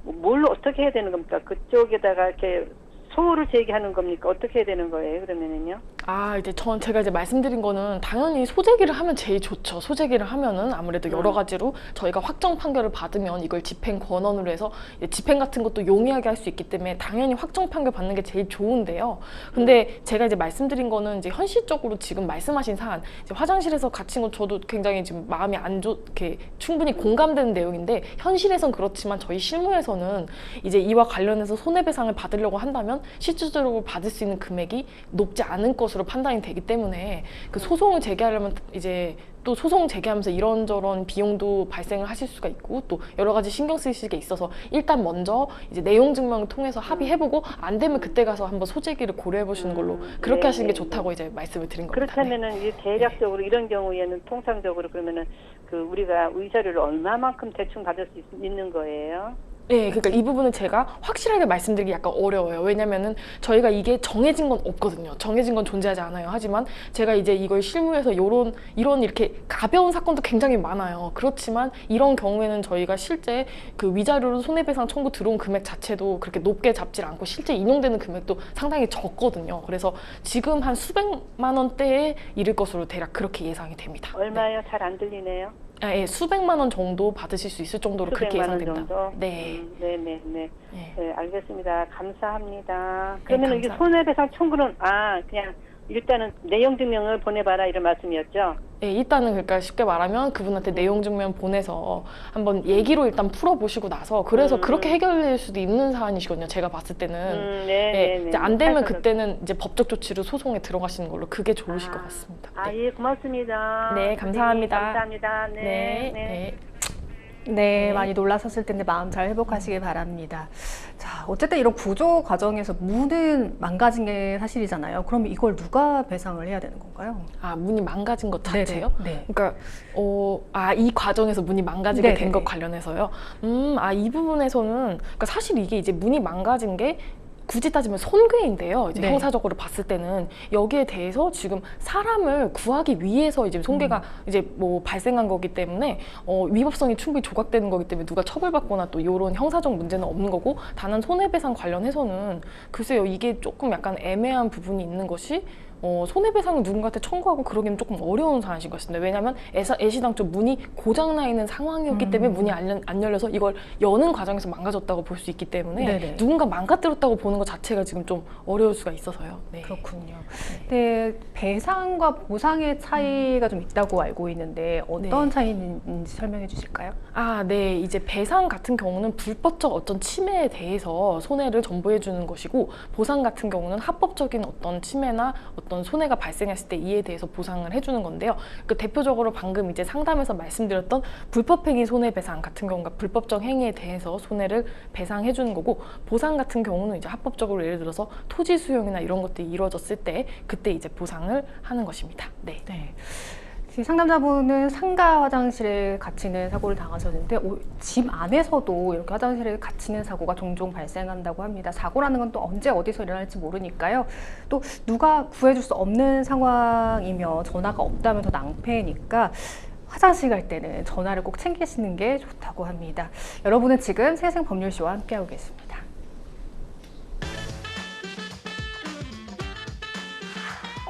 뭘로 어떻게 해야 되는 겁니까? 그쪽에다가 이렇게 소를 제기하는 겁니까? 어떻게 해야 되는 거예요? 그러면은요? 아, 이제 제가 이제 말씀드린 거는 당연히 소재기를 하면 제일 좋죠. 소재기를 하면은 아무래도 여러 가지로 저희가 확정 판결을 받으면 이걸 집행 권한으로 해서 이제 집행 같은 것도 용이하게 할 수 있기 때문에 당연히 확정 판결 받는 게 제일 좋은데요. 근데 제가 이제 말씀드린 거는 이제 현실적으로 지금 말씀하신 사안, 이제 화장실에서 갇힌 건 저도 굉장히 지금 마음이 안 좋게 충분히 공감되는 내용인데 현실에선 그렇지만 저희 실무에서는 이제 이와 관련해서 손해배상을 받으려고 한다면 실질적으로 받을 수 있는 금액이 높지 않은 것으로 판단이 되기 때문에 그 소송을 제기하려면 이제 또 소송 제기하면서 이런저런 비용도 발생을 하실 수가 있고 또 여러 가지 신경 쓰이실 게 있어서 일단 먼저 이제 내용 증명을 통해서 합의해보고 안 되면 그때 가서 한번 소재기를 고려해 보시는 걸로 그렇게 하시는 게 좋다고 이제 말씀을 드린 겁니다. 그렇다면은 이 대략적으로 이런 경우에는 통상적으로 그러면은 그 우리가 위자료를 얼마만큼 대충 받을 수 있는 거예요? 네, 그러니까 이 부분은 제가 확실하게 말씀드리기 약간 어려워요. 왜냐면은 저희가 이게 정해진 건 없거든요. 정해진 건 존재하지 않아요. 하지만 제가 이제 이걸 실무에서 이런 이렇게 가벼운 사건도 굉장히 많아요. 그렇지만 이런 경우에는 저희가 실제 그 위자료로 손해배상 청구 들어온 금액 자체도 그렇게 높게 잡질 않고 실제 인용되는 금액도 상당히 적거든요. 그래서 지금 한 수백만 원대에 이를 것으로 대략 그렇게 예상이 됩니다. 얼마요? 잘 안 들리네요. 아, 예, 수백만 원 정도 받으실 수 있을 정도로 그렇게 수백만 원 예상됩니다. 정도? 네. 네네네. 네. 네, 알겠습니다. 감사합니다. 그러면 이게 감사합니다. 손해배상 청구는 그냥 일단은 내용 증명을 보내봐라 이런 말씀이었죠? 네, 일단은 그러니까 쉽게 말하면 그분한테 내용 증명 보내서 한번 얘기로 일단 풀어보시고 나서 그래서 그렇게 해결될 수도 있는 사안이시거든요. 제가 봤을 때는. 네, 이제 안 되면 그때는 이제 법적 조치로 소송에 들어가시는 걸로 그게 좋으실 것 같습니다. 네. 예, 고맙습니다. 네, 감사합니다. 선생님, 감사합니다. 네. 네, 네. 네. 네, 많이 놀라셨을 텐데 마음 잘 회복하시길 바랍니다. 자, 어쨌든 이런 구조 과정에서 문은 망가진 게 사실이잖아요. 그럼 이걸 누가 배상을 해야 되는 건가요? 아, 문이 망가진 것 자체요? 네. 그러니까 이 과정에서 문이 망가지게 된 것 관련해서요. 이 부분에서는 그러니까 사실 이게 이제 문이 망가진 게 굳이 따지면 손괴인데요. 이제 네. 형사적으로 봤을 때는 여기에 대해서 지금 사람을 구하기 위해서 이제 손괴가 이제 뭐 발생한 거기 때문에 위법성이 충분히 조각되는 거기 때문에 누가 처벌받거나 또 이런 형사적 문제는 없는 거고 다만 손해배상 관련해서는 글쎄요 이게 조금 약간 애매한 부분이 있는 것이 손해배상을 누군가한테 청구하고 그러기는 조금 어려운 사안이신 것 같습니다. 왜냐하면 애시당초 문이 고장나 있는 상황이었기 때문에 문이 안 열려서 이걸 여는 과정에서 망가졌다고 볼 수 있기 때문에 네네. 누군가 망가뜨렸다고 보는 것 자체가 지금 좀 어려울 수가 있어서요. 네. 그렇군요. 네, 배상과 보상의 차이가 좀 있다고 알고 있는데 어떤 네. 차이인지 설명해 주실까요? 네. 이제 배상 같은 경우는 불법적 어떤 침해에 대해서 손해를 전부해 주는 것이고, 보상 같은 경우는 합법적인 어떤 침해나 어떤 손해가 발생했을 때 이에 대해서 보상을 해주는 건데요. 그 대표적으로 방금 이제 상담에서 말씀드렸던 불법행위 손해배상 같은 경우가 불법적 행위에 대해서 손해를 배상해 주는 거고, 보상 같은 경우는 이제 합법적으로 예를 들어서 토지 수용이나 이런 것들이 이루어졌을 때 그때 이제 보상을 하는 것입니다. 네. 네. 지금 상담자분은 상가 화장실에 갇히는 사고를 당하셨는데 집 안에서도 이렇게 화장실에 갇히는 사고가 종종 발생한다고 합니다. 사고라는 건 또 언제 어디서 일어날지 모르니까요. 또 누가 구해줄 수 없는 상황이며 전화가 없다면 더 낭패니까 화장실 갈 때는 전화를 꼭 챙기시는 게 좋다고 합니다. 여러분은 지금 생생법률쇼와 함께하고 계십니다.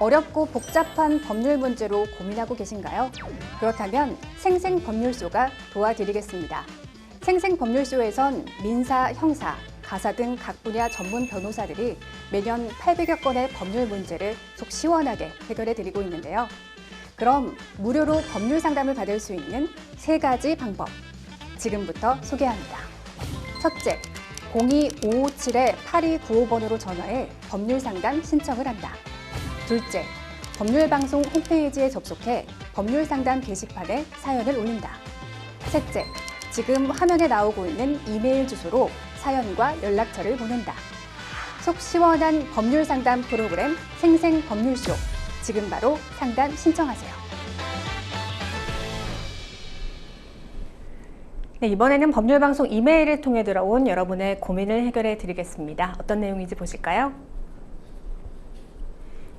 어렵고 복잡한 법률 문제로 고민하고 계신가요? 그렇다면 생생법률쇼가 도와드리겠습니다. 생생법률쇼에선 민사, 형사, 가사 등 각 분야 전문 변호사들이 매년 800여 건의 법률 문제를 속 시원하게 해결해 드리고 있는데요. 그럼 무료로 법률 상담을 받을 수 있는 3가지 방법, 지금부터 소개합니다. 첫째, 02-557-8295번으로 전화해 법률 상담 신청을 한다. 둘째, 법률방송 홈페이지에 접속해 법률 상담 게시판에 사연을 올린다. 셋째, 지금 화면에 나오고 있는 이메일 주소로 사연과 연락처를 보낸다. 속 시원한 법률 상담 프로그램 생생법률쇼. 지금 바로 상담 신청하세요. 네, 이번에는 법률방송 이메일을 통해 들어온 여러분의 고민을 해결해 드리겠습니다. 어떤 내용인지 보실까요?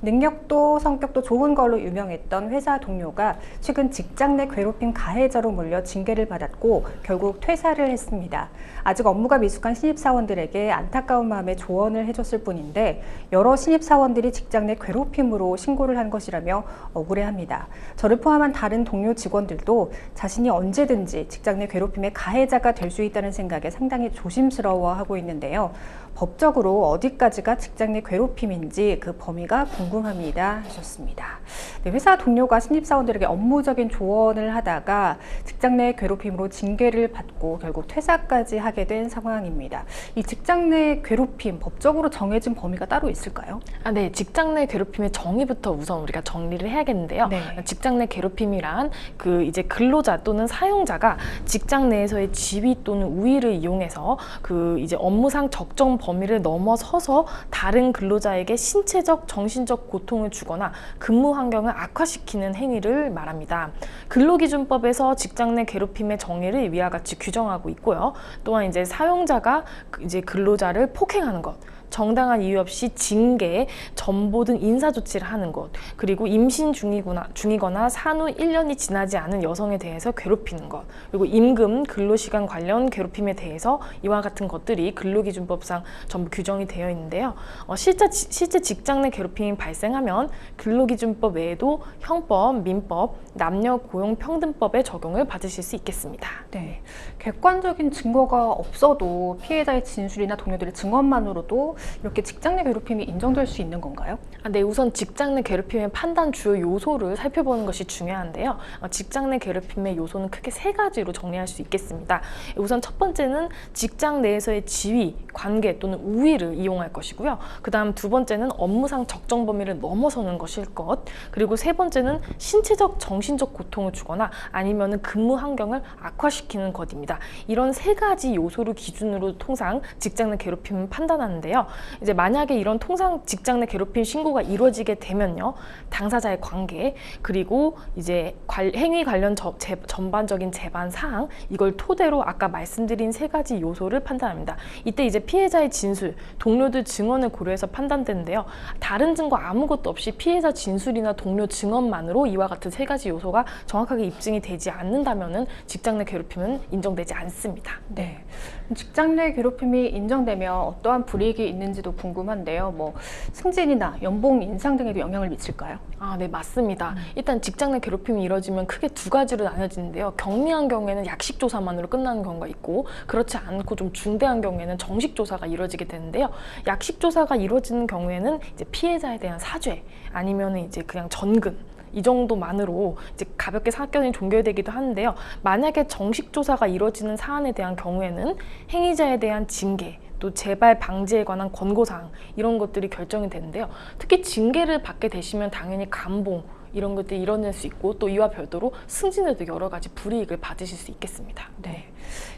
능력도 성격도 좋은 걸로 유명했던 회사 동료가 최근 직장 내 괴롭힘 가해자로 몰려 징계를 받았고 결국 퇴사를 했습니다. 아직 업무가 미숙한 신입사원들에게 안타까운 마음에 조언을 해줬을 뿐인데 여러 신입사원들이 직장 내 괴롭힘으로 신고를 한 것이라며 억울해합니다. 저를 포함한 다른 동료 직원들도 자신이 언제든지 직장 내 괴롭힘의 가해자가 될 수 있다는 생각에 상당히 조심스러워하고 있는데요. 법적으로 어디까지가 직장 내 괴롭힘인지 그 범위가 궁금합니다 하셨습니다. 네, 회사 동료가 신입사원들에게 업무적인 조언을 하다가 직장 내 괴롭힘으로 징계를 받고 결국 퇴사까지 하게 된 상황입니다. 이 직장 내 괴롭힘 법적으로 정해진 범위가 따로 있을까요? 네. 직장 내 괴롭힘의 정의부터 우선 우리가 정리를 해야겠는데요. 네. 직장 내 괴롭힘이란 그 이제 근로자 또는 사용자가 직장 내에서의 지위 또는 우위를 이용해서 그 이제 업무상 적정 범위를 넘어서서 다른 근로자에게 신체적, 정신적 고통을 주거나 근무 환경을 악화시키는 행위를 말합니다. 근로기준법에서 직장 내 괴롭힘의 정의를 위와 같이 규정하고 있고요. 또한 이제 사용자가 이제 근로자를 폭행하는 것, 정당한 이유 없이 징계, 전보 등 인사조치를 하는 것, 그리고 임신 중이거나 산후 1년이 지나지 않은 여성에 대해서 괴롭히는 것, 그리고 임금, 근로시간 관련 괴롭힘에 대해서 이와 같은 것들이 근로기준법상 전부 규정이 되어 있는데요. 실제 직장 내 괴롭힘이 발생하면 근로기준법 외에도 형법, 민법, 남녀고용평등법의 적용을 받으실 수 있겠습니다. 네, 객관적인 증거가 없어도 피해자의 진술이나 동료들의 증언만으로도 이렇게 직장 내 괴롭힘이 인정될 수 있는 건가요? 네, 우선 직장 내 괴롭힘의 판단 주요 요소를 살펴보는 것이 중요한데요. 직장 내 괴롭힘의 요소는 크게 3가지로 정리할 수 있겠습니다. 우선 첫 번째는 직장 내에서의 지위, 관계 또는 우위를 이용할 것이고요. 그 다음 두 번째는 업무상 적정 범위를 넘어서는 것일 것, 그리고 세 번째는 신체적, 정신적 고통을 주거나 아니면은 근무 환경을 악화시키는 것입니다. 이런 3가지 요소를 기준으로 통상 직장 내 괴롭힘을 판단하는데요. 이제 만약에 이런 통상 직장 내 괴롭힘 신고가 이루어지게 되면요, 당사자의 관계, 그리고 이제 행위 관련 전반적인 재반 사항, 이걸 토대로 아까 말씀드린 3가지 요소를 판단합니다. 이때 이제 피해자의 진술, 동료들 증언을 고려해서 판단되는데요. 다른 증거 아무것도 없이 피해자 진술이나 동료 증언만으로 이와 같은 3가지 요소가 정확하게 입증이 되지 않는다면은 직장 내 괴롭힘은 인정되지 않습니다. 네. 직장 내 괴롭힘이 인정되면 어떠한 불이익이 있는지도 궁금한데요. 뭐 승진이나 연봉 인상 등에도 영향을 미칠까요? 아, 네, 맞습니다. 일단 직장 내 괴롭힘이 이뤄지면 크게 두 가지로 나뉘어지는데요. 경미한 경우에는 약식 조사만으로 끝나는 경우가 있고, 그렇지 않고 좀 중대한 경우에는 정식 조사가 이루어지게 되는데요. 약식 조사가 이루어지는 경우에는 이제 피해자에 대한 사죄, 아니면 이제 그냥 전근, 이 정도만으로 이제 가볍게 사건이 종결되기도 하는데요. 만약에 정식 조사가 이루어지는 사안에 대한 경우에는 행위자에 대한 징계, 또 재발 방지에 관한 권고사항, 이런 것들이 결정이 되는데요. 특히 징계를 받게 되시면 당연히 감봉, 이런 것들이 이뤄낼 수 있고, 또 이와 별도로 승진에도 여러 가지 불이익을 받으실 수 있겠습니다. 네.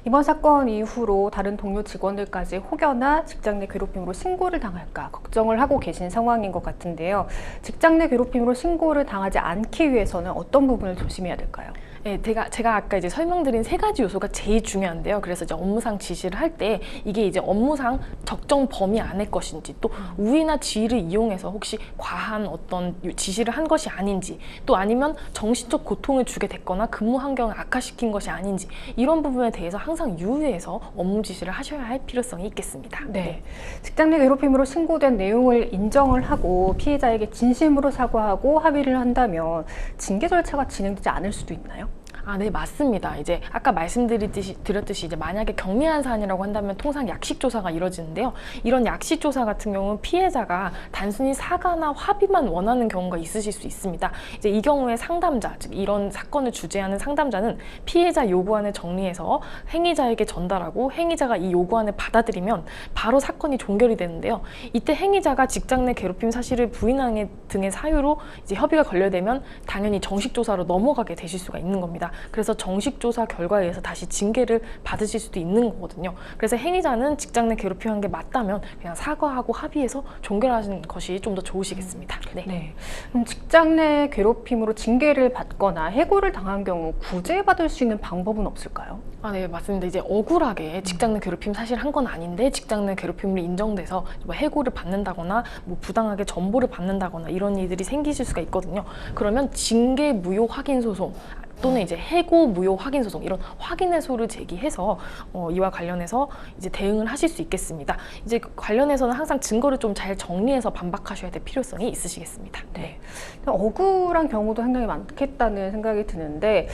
이번 사건 이후로 다른 동료 직원들까지 혹여나 직장 내 괴롭힘으로 신고를 당할까 걱정을 하고 계신 상황인 것 같은데요. 직장 내 괴롭힘으로 신고를 당하지 않기 위해서는 어떤 부분을 조심해야 될까요? 네, 제가 아까 이제 설명드린 세 가지 요소가 제일 중요한데요. 그래서 이제 업무상 지시를 할 때 이게 이제 업무상 적정 범위 안의 것인지, 또 우위나 지위를 이용해서 혹시 과한 어떤 지시를 한 것이 아닌지, 또 아니면 정신적 고통을 주게 됐거나 근무 환경을 악화시킨 것이 아닌지, 이런 부분에 대해서 항상 유의해서 업무 지시를 하셔야 할 필요성이 있겠습니다. 네. 직장 내 괴롭힘으로 신고된 내용을 인정을 하고 피해자에게 진심으로 사과하고 합의를 한다면 징계 절차가 진행되지 않을 수도 있나요? 아, 네, 맞습니다. 이제 아까 말씀드렸듯이 이제 만약에 경미한 사안이라고 한다면 통상 약식 조사가 이루어지는데요. 이런 약식 조사 같은 경우는 피해자가 단순히 사과나 합의만 원하는 경우가 있으실 수 있습니다. 이제 이 경우에 상담자, 즉 이런 사건을 주재하는 상담자는 피해자 요구안을 정리해서 행위자에게 전달하고, 행위자가 이 요구안을 받아들이면 바로 사건이 종결이 되는데요. 이때 행위자가 직장 내 괴롭힘 사실을 부인하는 등의 사유로 이제 협의가 걸려되면 당연히 정식 조사로 넘어가게 되실 수가 있는 겁니다. 그래서 정식 조사 결과에 의해서 다시 징계를 받으실 수도 있는 거거든요. 그래서 행위자는 직장 내 괴롭힘한 게 맞다면 그냥 사과하고 합의해서 종결하시는 것이 좀 더 좋으시겠습니다. 네. 네. 그럼 직장 내 괴롭힘으로 징계를 받거나 해고를 당한 경우 구제받을 수 있는 방법은 없을까요? 아, 네, 맞습니다. 이제 억울하게 직장 내 괴롭힘 사실 한 건 아닌데 직장 내 괴롭힘으로 인정돼서 뭐 해고를 받는다거나 뭐 부당하게 전보를 받는다거나 이런 일들이 생기실 수가 있거든요. 그러면 징계 무효 확인 소송, 또는 이제 해고 무효 확인 소송, 이런 확인 해소를 제기해서 이와 관련해서 이제 대응을 하실 수 있겠습니다. 이제 관련해서는 항상 증거를 좀 잘 정리해서 반박하셔야 될 필요성이 있으시겠습니다. 네. 억울한 경우도 상당히 많겠다는 생각이 드는데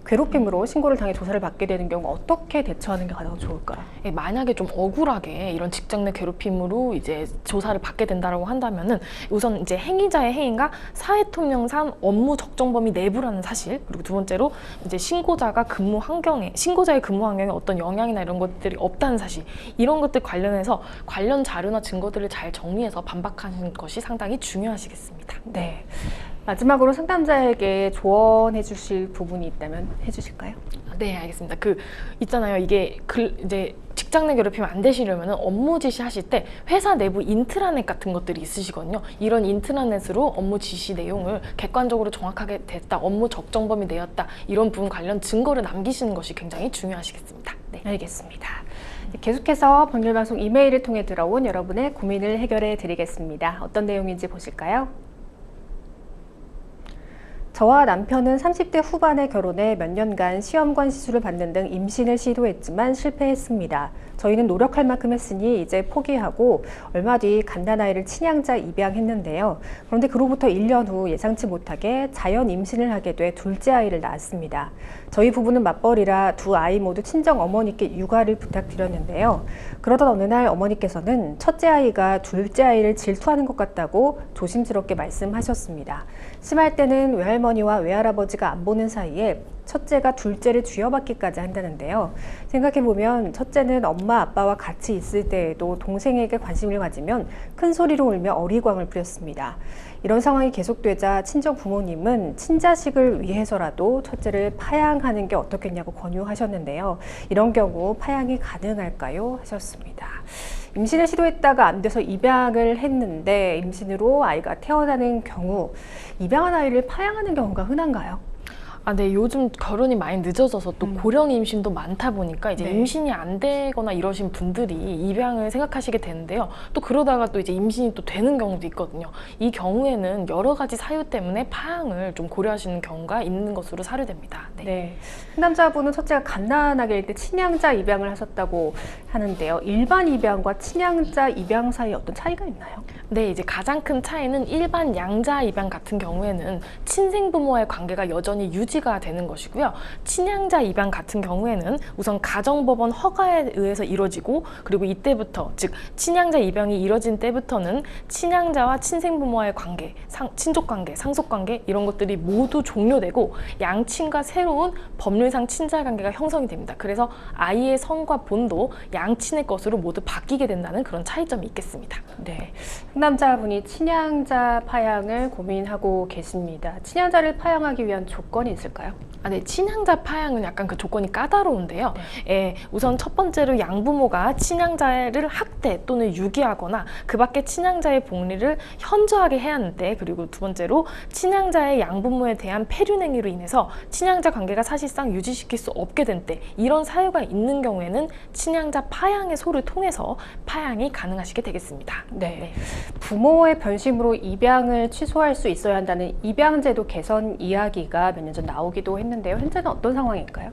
괴롭힘으로 신고를 당해 조사를 받게 되는 경우 어떻게 대처하는 게 가장 좋을까요? 예, 만약에 좀 억울하게 이런 직장 내 괴롭힘으로 이제 조사를 받게 된다라고 한다면은 우선 이제 행위자의 행위가 사회통령상 업무 적정 범위 내부라는 사실, 그리고 두 번째로 이제 신고자의 근무 환경에 어떤 영향이나 이런 것들이 없다는 사실, 이런 것들 관련해서 관련 자료나 증거들을 잘 정리해서 반박하는 것이 상당히 중요하시겠습니다. 네. 마지막으로 상담자에게 조언해 주실 부분이 있다면 해주실까요? 네, 알겠습니다. 있잖아요. 이게 이제 직장 내 괴롭히면 안 되시려면 업무 지시 하실 때 회사 내부 인트라넷 같은 것들이 있으시거든요. 이런 인트라넷으로 업무 지시 내용을 객관적으로 정확하게 됐다, 업무 적정 범위 내였다, 이런 부분 관련 증거를 남기시는 것이 굉장히 중요하시겠습니다. 네. 알겠습니다. 계속해서 법률방송 이메일을 통해 들어온 여러분의 고민을 해결해 드리겠습니다. 어떤 내용인지 보실까요? 저와 남편은 30대 후반에 결혼해 몇 년간 시험관 시술을 받는 등 임신을 시도했지만 실패했습니다. 저희는 노력할 만큼 했으니 이제 포기하고 얼마 뒤 갓난아이를 친양자 입양했는데요. 그런데 그로부터 1년 후 예상치 못하게 자연 임신을 하게 돼 둘째 아이를 낳았습니다. 저희 부부는 맞벌이라 두 아이 모두 친정 어머니께 육아를 부탁드렸는데요. 그러던 어느 날 어머니께서는 첫째 아이가 둘째 아이를 질투하는 것 같다고 조심스럽게 말씀하셨습니다. 심할 때는 외할머니와 외할아버지가 안 보는 사이에 첫째가 둘째를 쥐어받기까지 한다는데요. 생각해보면 첫째는 엄마 아빠와 같이 있을 때에도 동생에게 관심을 가지면 큰 소리로 울며 어리광을 부렸습니다. 이런 상황이 계속되자 친정 부모님은 친자식을 위해서라도 첫째를 파양하는 게 어떻겠냐고 권유하셨는데요. 이런 경우 파양이 가능할까요? 하셨습니다. 임신을 시도했다가 안 돼서 입양을 했는데 임신으로 아이가 태어나는 경우 입양한 아이를 파양하는 경우가 흔한가요? 네, 요즘 결혼이 많이 늦어져서 또 고령 임신도 많다 보니까 이제 네. 임신이 안 되거나 이러신 분들이 입양을 생각하시게 되는데요. 또 그러다가 또 이제 임신이 또 되는 경우도 있거든요. 이 경우에는 여러 가지 사유 때문에 파양을 좀 고려하시는 경우가 있는 것으로 사료됩니다. 네. 네. 상담자분은 첫째가 갓난아기일 때 친양자 입양을 하셨다고 하는데요. 일반 입양과 친양자 입양 사이에 어떤 차이가 있나요? 네, 이제 가장 큰 차이는 일반 양자 입양 같은 경우에는 친생부모와의 관계가 여전히 유지가 되는 것이고요. 친양자 입양 같은 경우에는 우선 가정법원 허가에 의해서 이루어지고, 그리고 이때부터, 즉 친양자 입양이 이루어진 때부터는 친양자와 친생부모와의 관계, 친족관계, 상속관계 이런 것들이 모두 종료되고 양친과 새로운 법률상 친자관계가 형성이 됩니다. 그래서 아이의 성과 본도 양친의 것으로 모두 바뀌게 된다는 그런 차이점이 있겠습니다. 네. 상담자분이 친양자 파양을 고민하고 계십니다. 친양자를 파양하기 위한 조건이 있을까요? 네, 친양자 파양은 약간 그 조건이 까다로운데요. 우선 첫 번째로 양부모가 친양자를 학대 또는 유기하거나 그 밖에 친양자의 복리를 현저하게 해야 하는데, 그리고 두 번째로 친양자의 양부모에 대한 폐륜행위로 인해서 친양자 관계가 사실상 유지시킬 수 없게 된 때, 이런 사유가 있는 경우에는 친양자 파양의 소를 통해서 파양이 가능하시게 되겠습니다. 네. 부모의 변심으로 입양을 취소할 수 있어야 한다는 입양제도 개선 이야기가 몇 년 전 나오기도 했는데요. 현재는 어떤 상황일까요?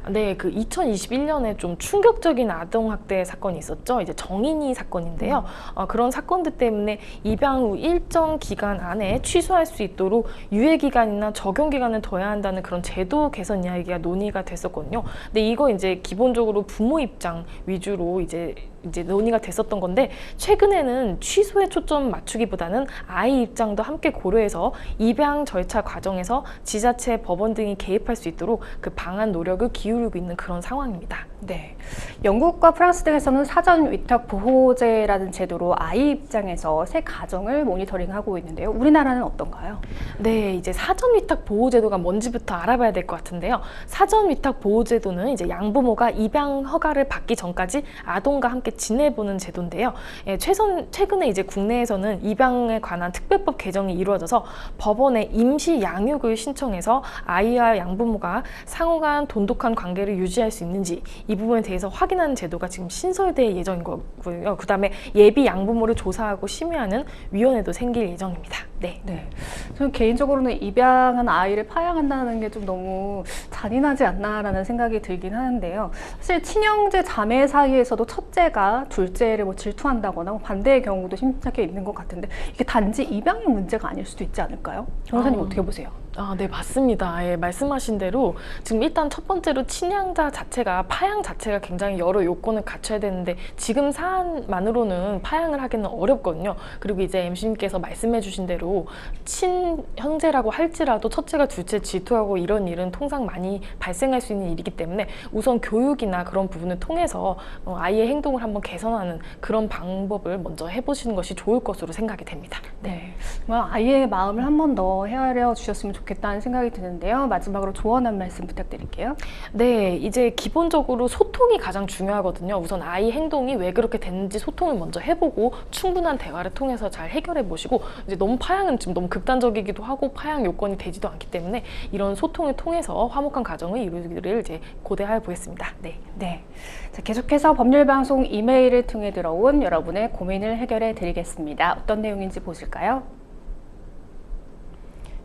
네, 그 2021년에 좀 충격적인 아동학대 사건이 있었죠. 이제 정인이 사건인데요. 그런 사건들 때문에 입양 후 일정 기간 안에 취소할 수 있도록 유예기간이나 적용기간을 둬야 한다는 그런 제도 개선 이야기가 논의가 됐었거든요. 근데 이거 이제 기본적으로 부모 입장 위주로 이제 논의가 됐었던 건데, 최근에는 취소에 초점 맞추기보다는 아이 입장도 함께 고려해서 입양 절차 과정에서 지자체, 법원 등이 개입할 수 있도록 그 방안 노력을 기울이고 있는 그런 상황입니다. 네. 영국과 프랑스 등에서는 사전 위탁 보호제라는 제도로 아이 입장에서 새 가정을 모니터링하고 있는데요. 우리나라는 어떤가요? 네, 이제 사전 위탁 보호 제도가 뭔지부터 알아봐야 될 것 같은데요. 사전 위탁 보호 제도는 이제 양부모가 입양 허가를 받기 전까지 아동과 함께 지내보는 제도인데요. 최근에 이제 국내에서는 입양에 관한 특별법 개정이 이루어져서 법원에 임시 양육을 신청해서 아이와 양부모가 상호간 돈독한 관계를 유지할 수 있는지 이 부분에 대해서 확인하는 제도가 지금 신설될 예정인 거고요. 그 다음에 예비 양부모를 조사하고 심의하는 위원회도 생길 예정입니다. 네. 저는 개인적으로는 입양한 아이를 파양한다는 게 좀 너무 잔인하지 않나라는 생각이 들긴 하는데요. 사실 친형제 자매 사이에서도 첫째가 둘째를 뭐 질투한다거나 반대의 경우도 심하게 있는 것 같은데, 이게 단지 입양의 문제가 아닐 수도 있지 않을까요? 변호사님 어떻게 보세요? 네, 맞습니다. 말씀하신 대로 지금 일단 첫 번째로 친양자 자체가 파양 자체가 굉장히 여러 요건을 갖춰야 되는데, 지금 사안만으로는 파양을 하기는 어렵거든요. 그리고 이제 MC님께서 말씀해 주신 대로 친형제라고 할지라도 첫째가 둘째 질투하고 이런 일은 통상 많이 발생할 수 있는 일이기 때문에 우선 교육이나 그런 부분을 통해서 아이의 행동을 한번 개선하는 그런 방법을 먼저 해보시는 것이 좋을 것으로 생각이 됩니다. 네. 정말 아이의 마음을 한 번 더 헤아려 주셨으면 좋겠다는 생각이 드는데요. 마지막으로 조언 한 말씀 부탁드릴게요. 네, 이제 기본적으로 소통이 가장 중요하거든요. 우선 아이 행동이 왜 그렇게 됐는지 소통을 먼저 해보고 충분한 대화를 통해서 잘 해결해 보시고, 이제 너무 파양은 지금 너무 극단적이기도 하고 파양 요건이 되지도 않기 때문에 이런 소통을 통해서 화목한 가정을 이루기를 이제 고대하여 보겠습니다. 네. 자, 계속해서 법률방송 이메일을 통해 들어온 여러분의 고민을 해결해 드리겠습니다. 어떤 내용인지 보실까요?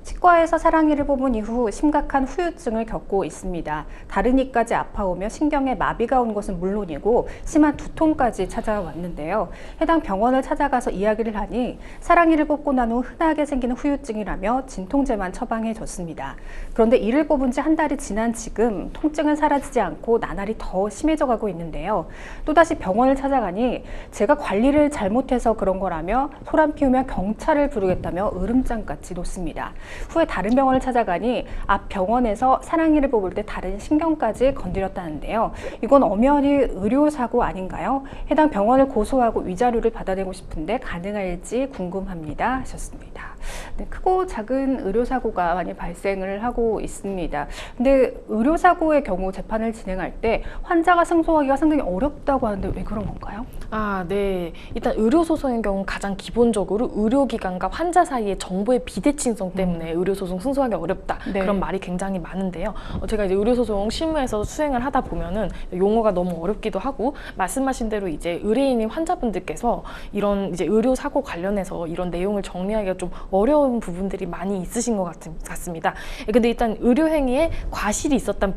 치과에서 사랑니를 뽑은 이후 심각한 후유증을 겪고 있습니다. 다른 이까지 아파오며 신경에 마비가 온 것은 물론이고 심한 두통까지 찾아왔는데요. 해당 병원을 찾아가서 이야기를 하니 사랑니를 뽑고 난 후 흔하게 생기는 후유증이라며 진통제만 처방해줬습니다. 그런데 이를 뽑은 지 한 달이 지난 지금 통증은 사라지지 않고 나날이 더 심해져 가고 있는데요. 또다시 병원을 찾아가니 제가 관리를 잘못해서 그런 거라며 소란 피우며 경찰을 부르겠다며 으름장같이 놓습니다. 후에 다른 병원을 찾아가니 앞 병원에서 사랑니를 뽑을 때 다른 신경까지 건드렸다는데요. 이건 엄연히 의료사고 아닌가요? 해당 병원을 고소하고 위자료를 받아내고 싶은데 가능할지 궁금합니다 하셨습니다. 네, 크고 작은 의료사고가 많이 발생을 하고 있습니다. 근데 의료사고의 경우 재판을 진행할 때 환자가 승소하기가 상당히 어렵다고 하는데 왜 그런 건가요? 네. 일단 의료소송의 경우 가장 기본적으로 의료기관과 환자 사이의 정보의 비대칭성 때문에 의료소송 승소하기 어렵다. 네. 그런 말이 굉장히 많은데요. 제가 이제 의료소송 실무에서 수행을 하다 보면은 용어가 너무 어렵기도 하고 말씀하신 대로 이제 의뢰인인 환자분들께서 이런 이제 의료사고 관련해서 이런 내용을 정리하기가 좀 어려운 부분들이 많이 있으신 것 같습니다. 근데 일단 의료행위에 과실이 있었던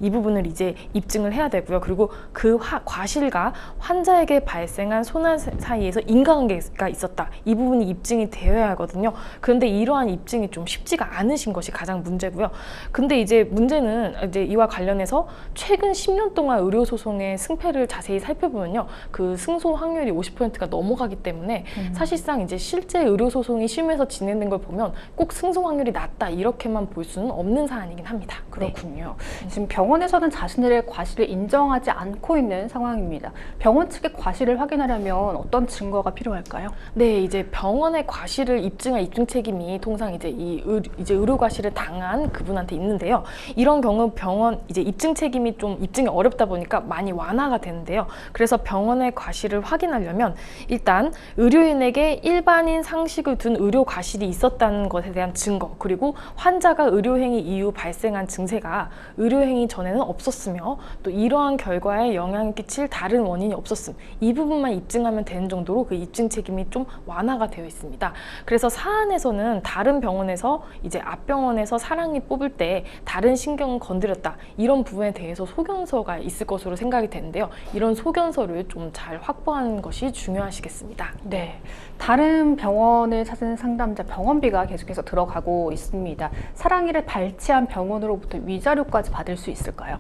이 부분을 이제 입증을 해야 되고요. 그리고 그 과실과 환자에게 발생한 손해 사이에서 인과관계가 있었다. 이 부분이 입증이 되어야 하거든요. 그런데 이러한 입증이 좀 쉽지가 않으신 것이 가장 문제고요. 근데 이제 문제는 이제 이와 관련해서 최근 10년 동안 의료소송의 승패를 자세히 살펴보면요. 그 승소 확률이 50%가 넘어가기 때문에 사실상 이제 실제 의료소송이 실무에서 진행된 걸 보면 꼭 승소 확률이 낮다 이렇게만 볼 수는 없는 사안이긴 합니다. 그렇군요. 지금 병원에서는 자신들의 과실을 인정하지 않고 있는 상황입니다. 병원 측의 과실을 확인하려면 어떤 증거가 필요할까요? 네, 이제 병원의 과실을 입증할 입증 책임이 통상 이제 이제 의료 과실을 당한 그분한테 있는데요. 이런 경우 병원 이제 입증 책임이 좀 입증이 어렵다 보니까 많이 완화가 되는데요. 그래서 병원의 과실을 확인하려면 일단 의료인에게 일반인 상식을 둔 의료 과실이 있었다는 것에 대한 증거, 그리고 환자가 의료행위 이후 발생한 증세가 의료행위 전에는 없었으며 또 이러한 결과에 영향을 끼칠 다른 원인이 없었음, 이 부분만 입증하면 되는 정도로 그 입증 책임이 좀 완화가 되어 있습니다. 그래서 사안에서는 다른 병원에서 이제 앞병원에서 사랑니 뽑을 때 다른 신경을 건드렸다, 이런 부분에 대해서 소견서가 있을 것으로 생각이 되는데요. 이런 소견서를 좀 잘 확보하는 것이 중요하시겠습니다. 네. 다른 병원을 찾은 상담자 병원비가 계속해서 들어가고 있습니다. 사랑니를 발치한 병원으로부터 위자료까지 받을 수 있을까요?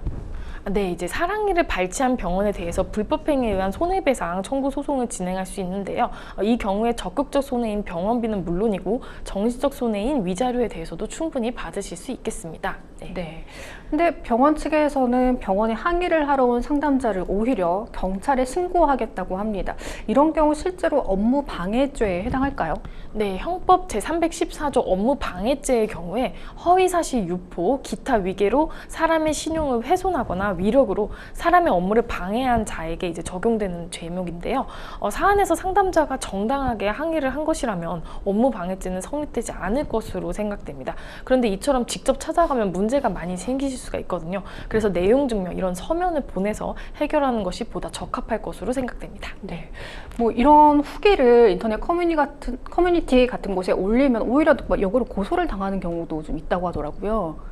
네, 이제 사랑니를 발치한 병원에 대해서 불법행위에 의한 손해배상 청구 소송을 진행할 수 있는데요. 이 경우에 적극적 손해인 병원비는 물론이고 정신적 손해인 위자료에 대해서도 충분히 받으실 수 있겠습니다. 네. 근데 병원 측에서는 병원에 항의를 하러 온 상담자를 오히려 경찰에 신고하겠다고 합니다. 이런 경우 실제로 업무 방해죄에 해당할까요? 네, 형법 제314조 업무 방해죄의 경우에 허위사실 유포, 기타 위계로 사람의 신용을 훼손하거나 위력으로 사람의 업무를 방해한 자에게 이제 적용되는 죄목인데요. 사안에서 상담자가 정당하게 항의를 한 것이라면 업무 방해죄는 성립되지 않을 것으로 생각됩니다. 그런데 이처럼 직접 찾아가면 문제가 많이 생기실 수가 있거든요. 그래서 내용 증명, 이런 서면을 보내서 해결하는 것이 보다 적합할 것으로 생각됩니다. 네. 뭐 이런 후기를 인터넷 커뮤니티 같은 곳에 올리면 오히려 역으로 고소를 당하는 경우도 좀 있다고 하더라고요.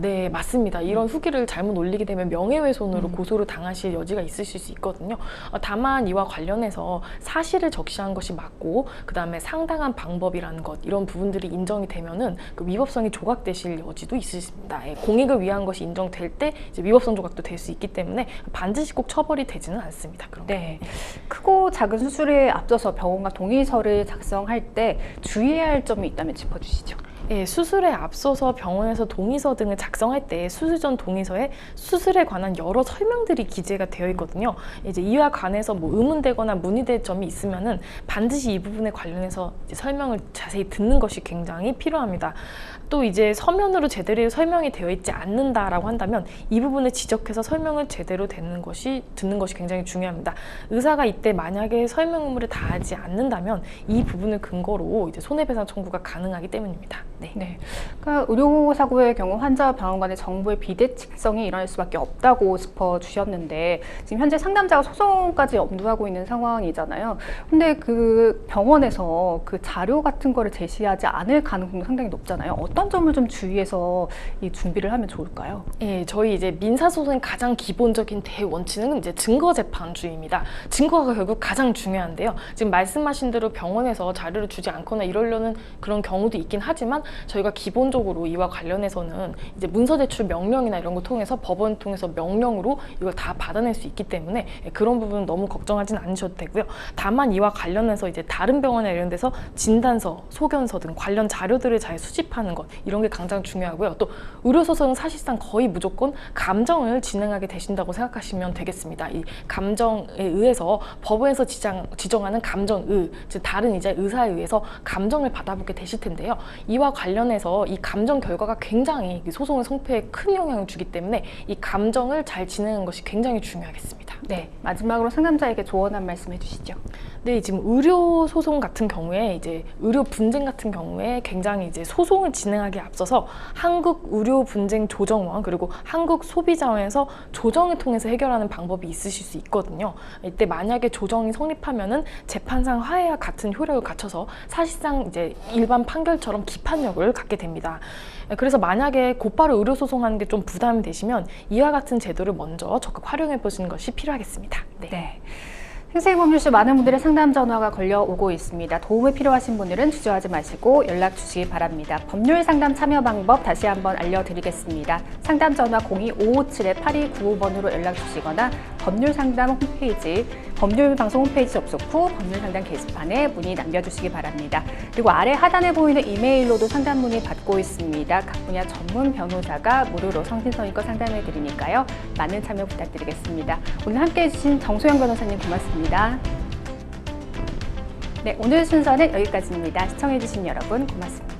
네, 맞습니다. 이런 후기를 잘못 올리게 되면 명예훼손으로 고소를 당하실 여지가 있으실 수 있거든요. 다만 이와 관련해서 사실을 적시한 것이 맞고 그 다음에 상당한 방법이라는 것, 이런 부분들이 인정이 되면은 그 위법성이 조각되실 여지도 있으십니다. 공익을 위한 것이 인정될 때 이제 위법성 조각도 될 수 있기 때문에 반드시 꼭 처벌이 되지는 않습니다. 그런 네. 크고 작은 수술에 앞서서 병원과 동의서를 작성할 때 주의해야 할 점이 있다면 짚어주시죠. 예, 수술에 앞서서 병원에서 동의서 등을 작성할 때 수술 전 동의서에 수술에 관한 여러 설명들이 기재가 되어 있거든요. 이제 이와 관해서 뭐 의문되거나 문의될 점이 있으면은 반드시 이 부분에 관련해서 이제 설명을 자세히 듣는 것이 굉장히 필요합니다. 또 이제 서면으로 제대로 설명이 되어 있지 않는다라고 한다면 이 부분을 지적해서 설명을 제대로 듣는 것이 굉장히 중요합니다. 의사가 이때 만약에 설명 의무를 다하지 않는다면 이 부분을 근거로 이제 손해배상 청구가 가능하기 때문입니다. 네. 그러니까 의료사고의 경우 환자와 병원 간의 정보의 비대칭성이 일어날 수밖에 없다고 짚어주셨는데 지금 현재 상담자가 소송까지 염두하고 있는 상황이잖아요. 근데 그 병원에서 그 자료 같은 거를 제시하지 않을 가능성도 상당히 높잖아요. 어떤 점을 좀 주의해서 이 준비를 하면 좋을까요? 예, 저희 이제 민사소송의 가장 기본적인 대원칙은 이제 증거재판주의입니다. 증거가 결국 가장 중요한데요. 지금 말씀하신 대로 병원에서 자료를 주지 않거나 이러려는 그런 경우도 있긴 하지만 저희가 기본적으로 이와 관련해서는 이제 문서 제출 명령이나 이런 거 통해서 법원 통해서 명령으로 이걸 다 받아낼 수 있기 때문에 그런 부분 너무 걱정하진 않으셔도 되고요. 다만 이와 관련해서 이제 다른 병원이나 이런 데서 진단서, 소견서 등 관련 자료들을 잘 수집하는 것, 이런 게 가장 중요하고요. 또 의료소송은 사실상 거의 무조건 감정을 진행하게 되신다고 생각하시면 되겠습니다. 이 감정에 의해서 법원에서 지정하는 감정의, 즉 다른 이제 의사에 의해서 감정을 받아보게 되실 텐데요. 이와 관련해서 이 감정 결과가 굉장히 소송의 성패에 큰 영향을 주기 때문에 이 감정을 잘 진행하는 것이 굉장히 중요하겠습니다. 네, 마지막으로 상담자에게 조언 한 말씀 해주시죠. 네, 지금 의료 소송 같은 경우에 이제 의료 분쟁 같은 경우에 굉장히 이제 소송을 진행하기에 앞서서 한국의료분쟁조정원 그리고 한국소비자원에서 조정을 통해서 해결하는 방법이 있으실 수 있거든요. 이때 만약에 조정이 성립하면은 재판상 화해와 같은 효력을 갖춰서 사실상 이제 일반 판결처럼 기판력을 갖게 됩니다. 그래서 만약에 곧바로 의료소송하는 게 좀 부담이 되시면 이와 같은 제도를 먼저 적극 활용해 보시는 것이 필요하겠습니다. 네. 생생법률쇼 많은 분들의 상담 전화가 걸려오고 있습니다. 도움이 필요하신 분들은 주저하지 마시고 연락 주시기 바랍니다. 법률 상담 참여 방법 다시 한번 알려드리겠습니다. 상담 전화 02-557-8295번으로 연락 주시거나 법률 상담 홈페이지, 법률방송 홈페이지 접속 후 법률 상담 게시판에 문의 남겨주시기 바랍니다. 그리고 아래 하단에 보이는 이메일로도 상담 문의 받고 있습니다. 각 분야 전문 변호사가 무료로 성심성의껏 상담해 드리니까요. 많은 참여 부탁드리겠습니다. 오늘 함께해 주신 정소영 변호사님 고맙습니다. 네, 오늘 순서는 여기까지입니다. 시청해 주신 여러분 고맙습니다.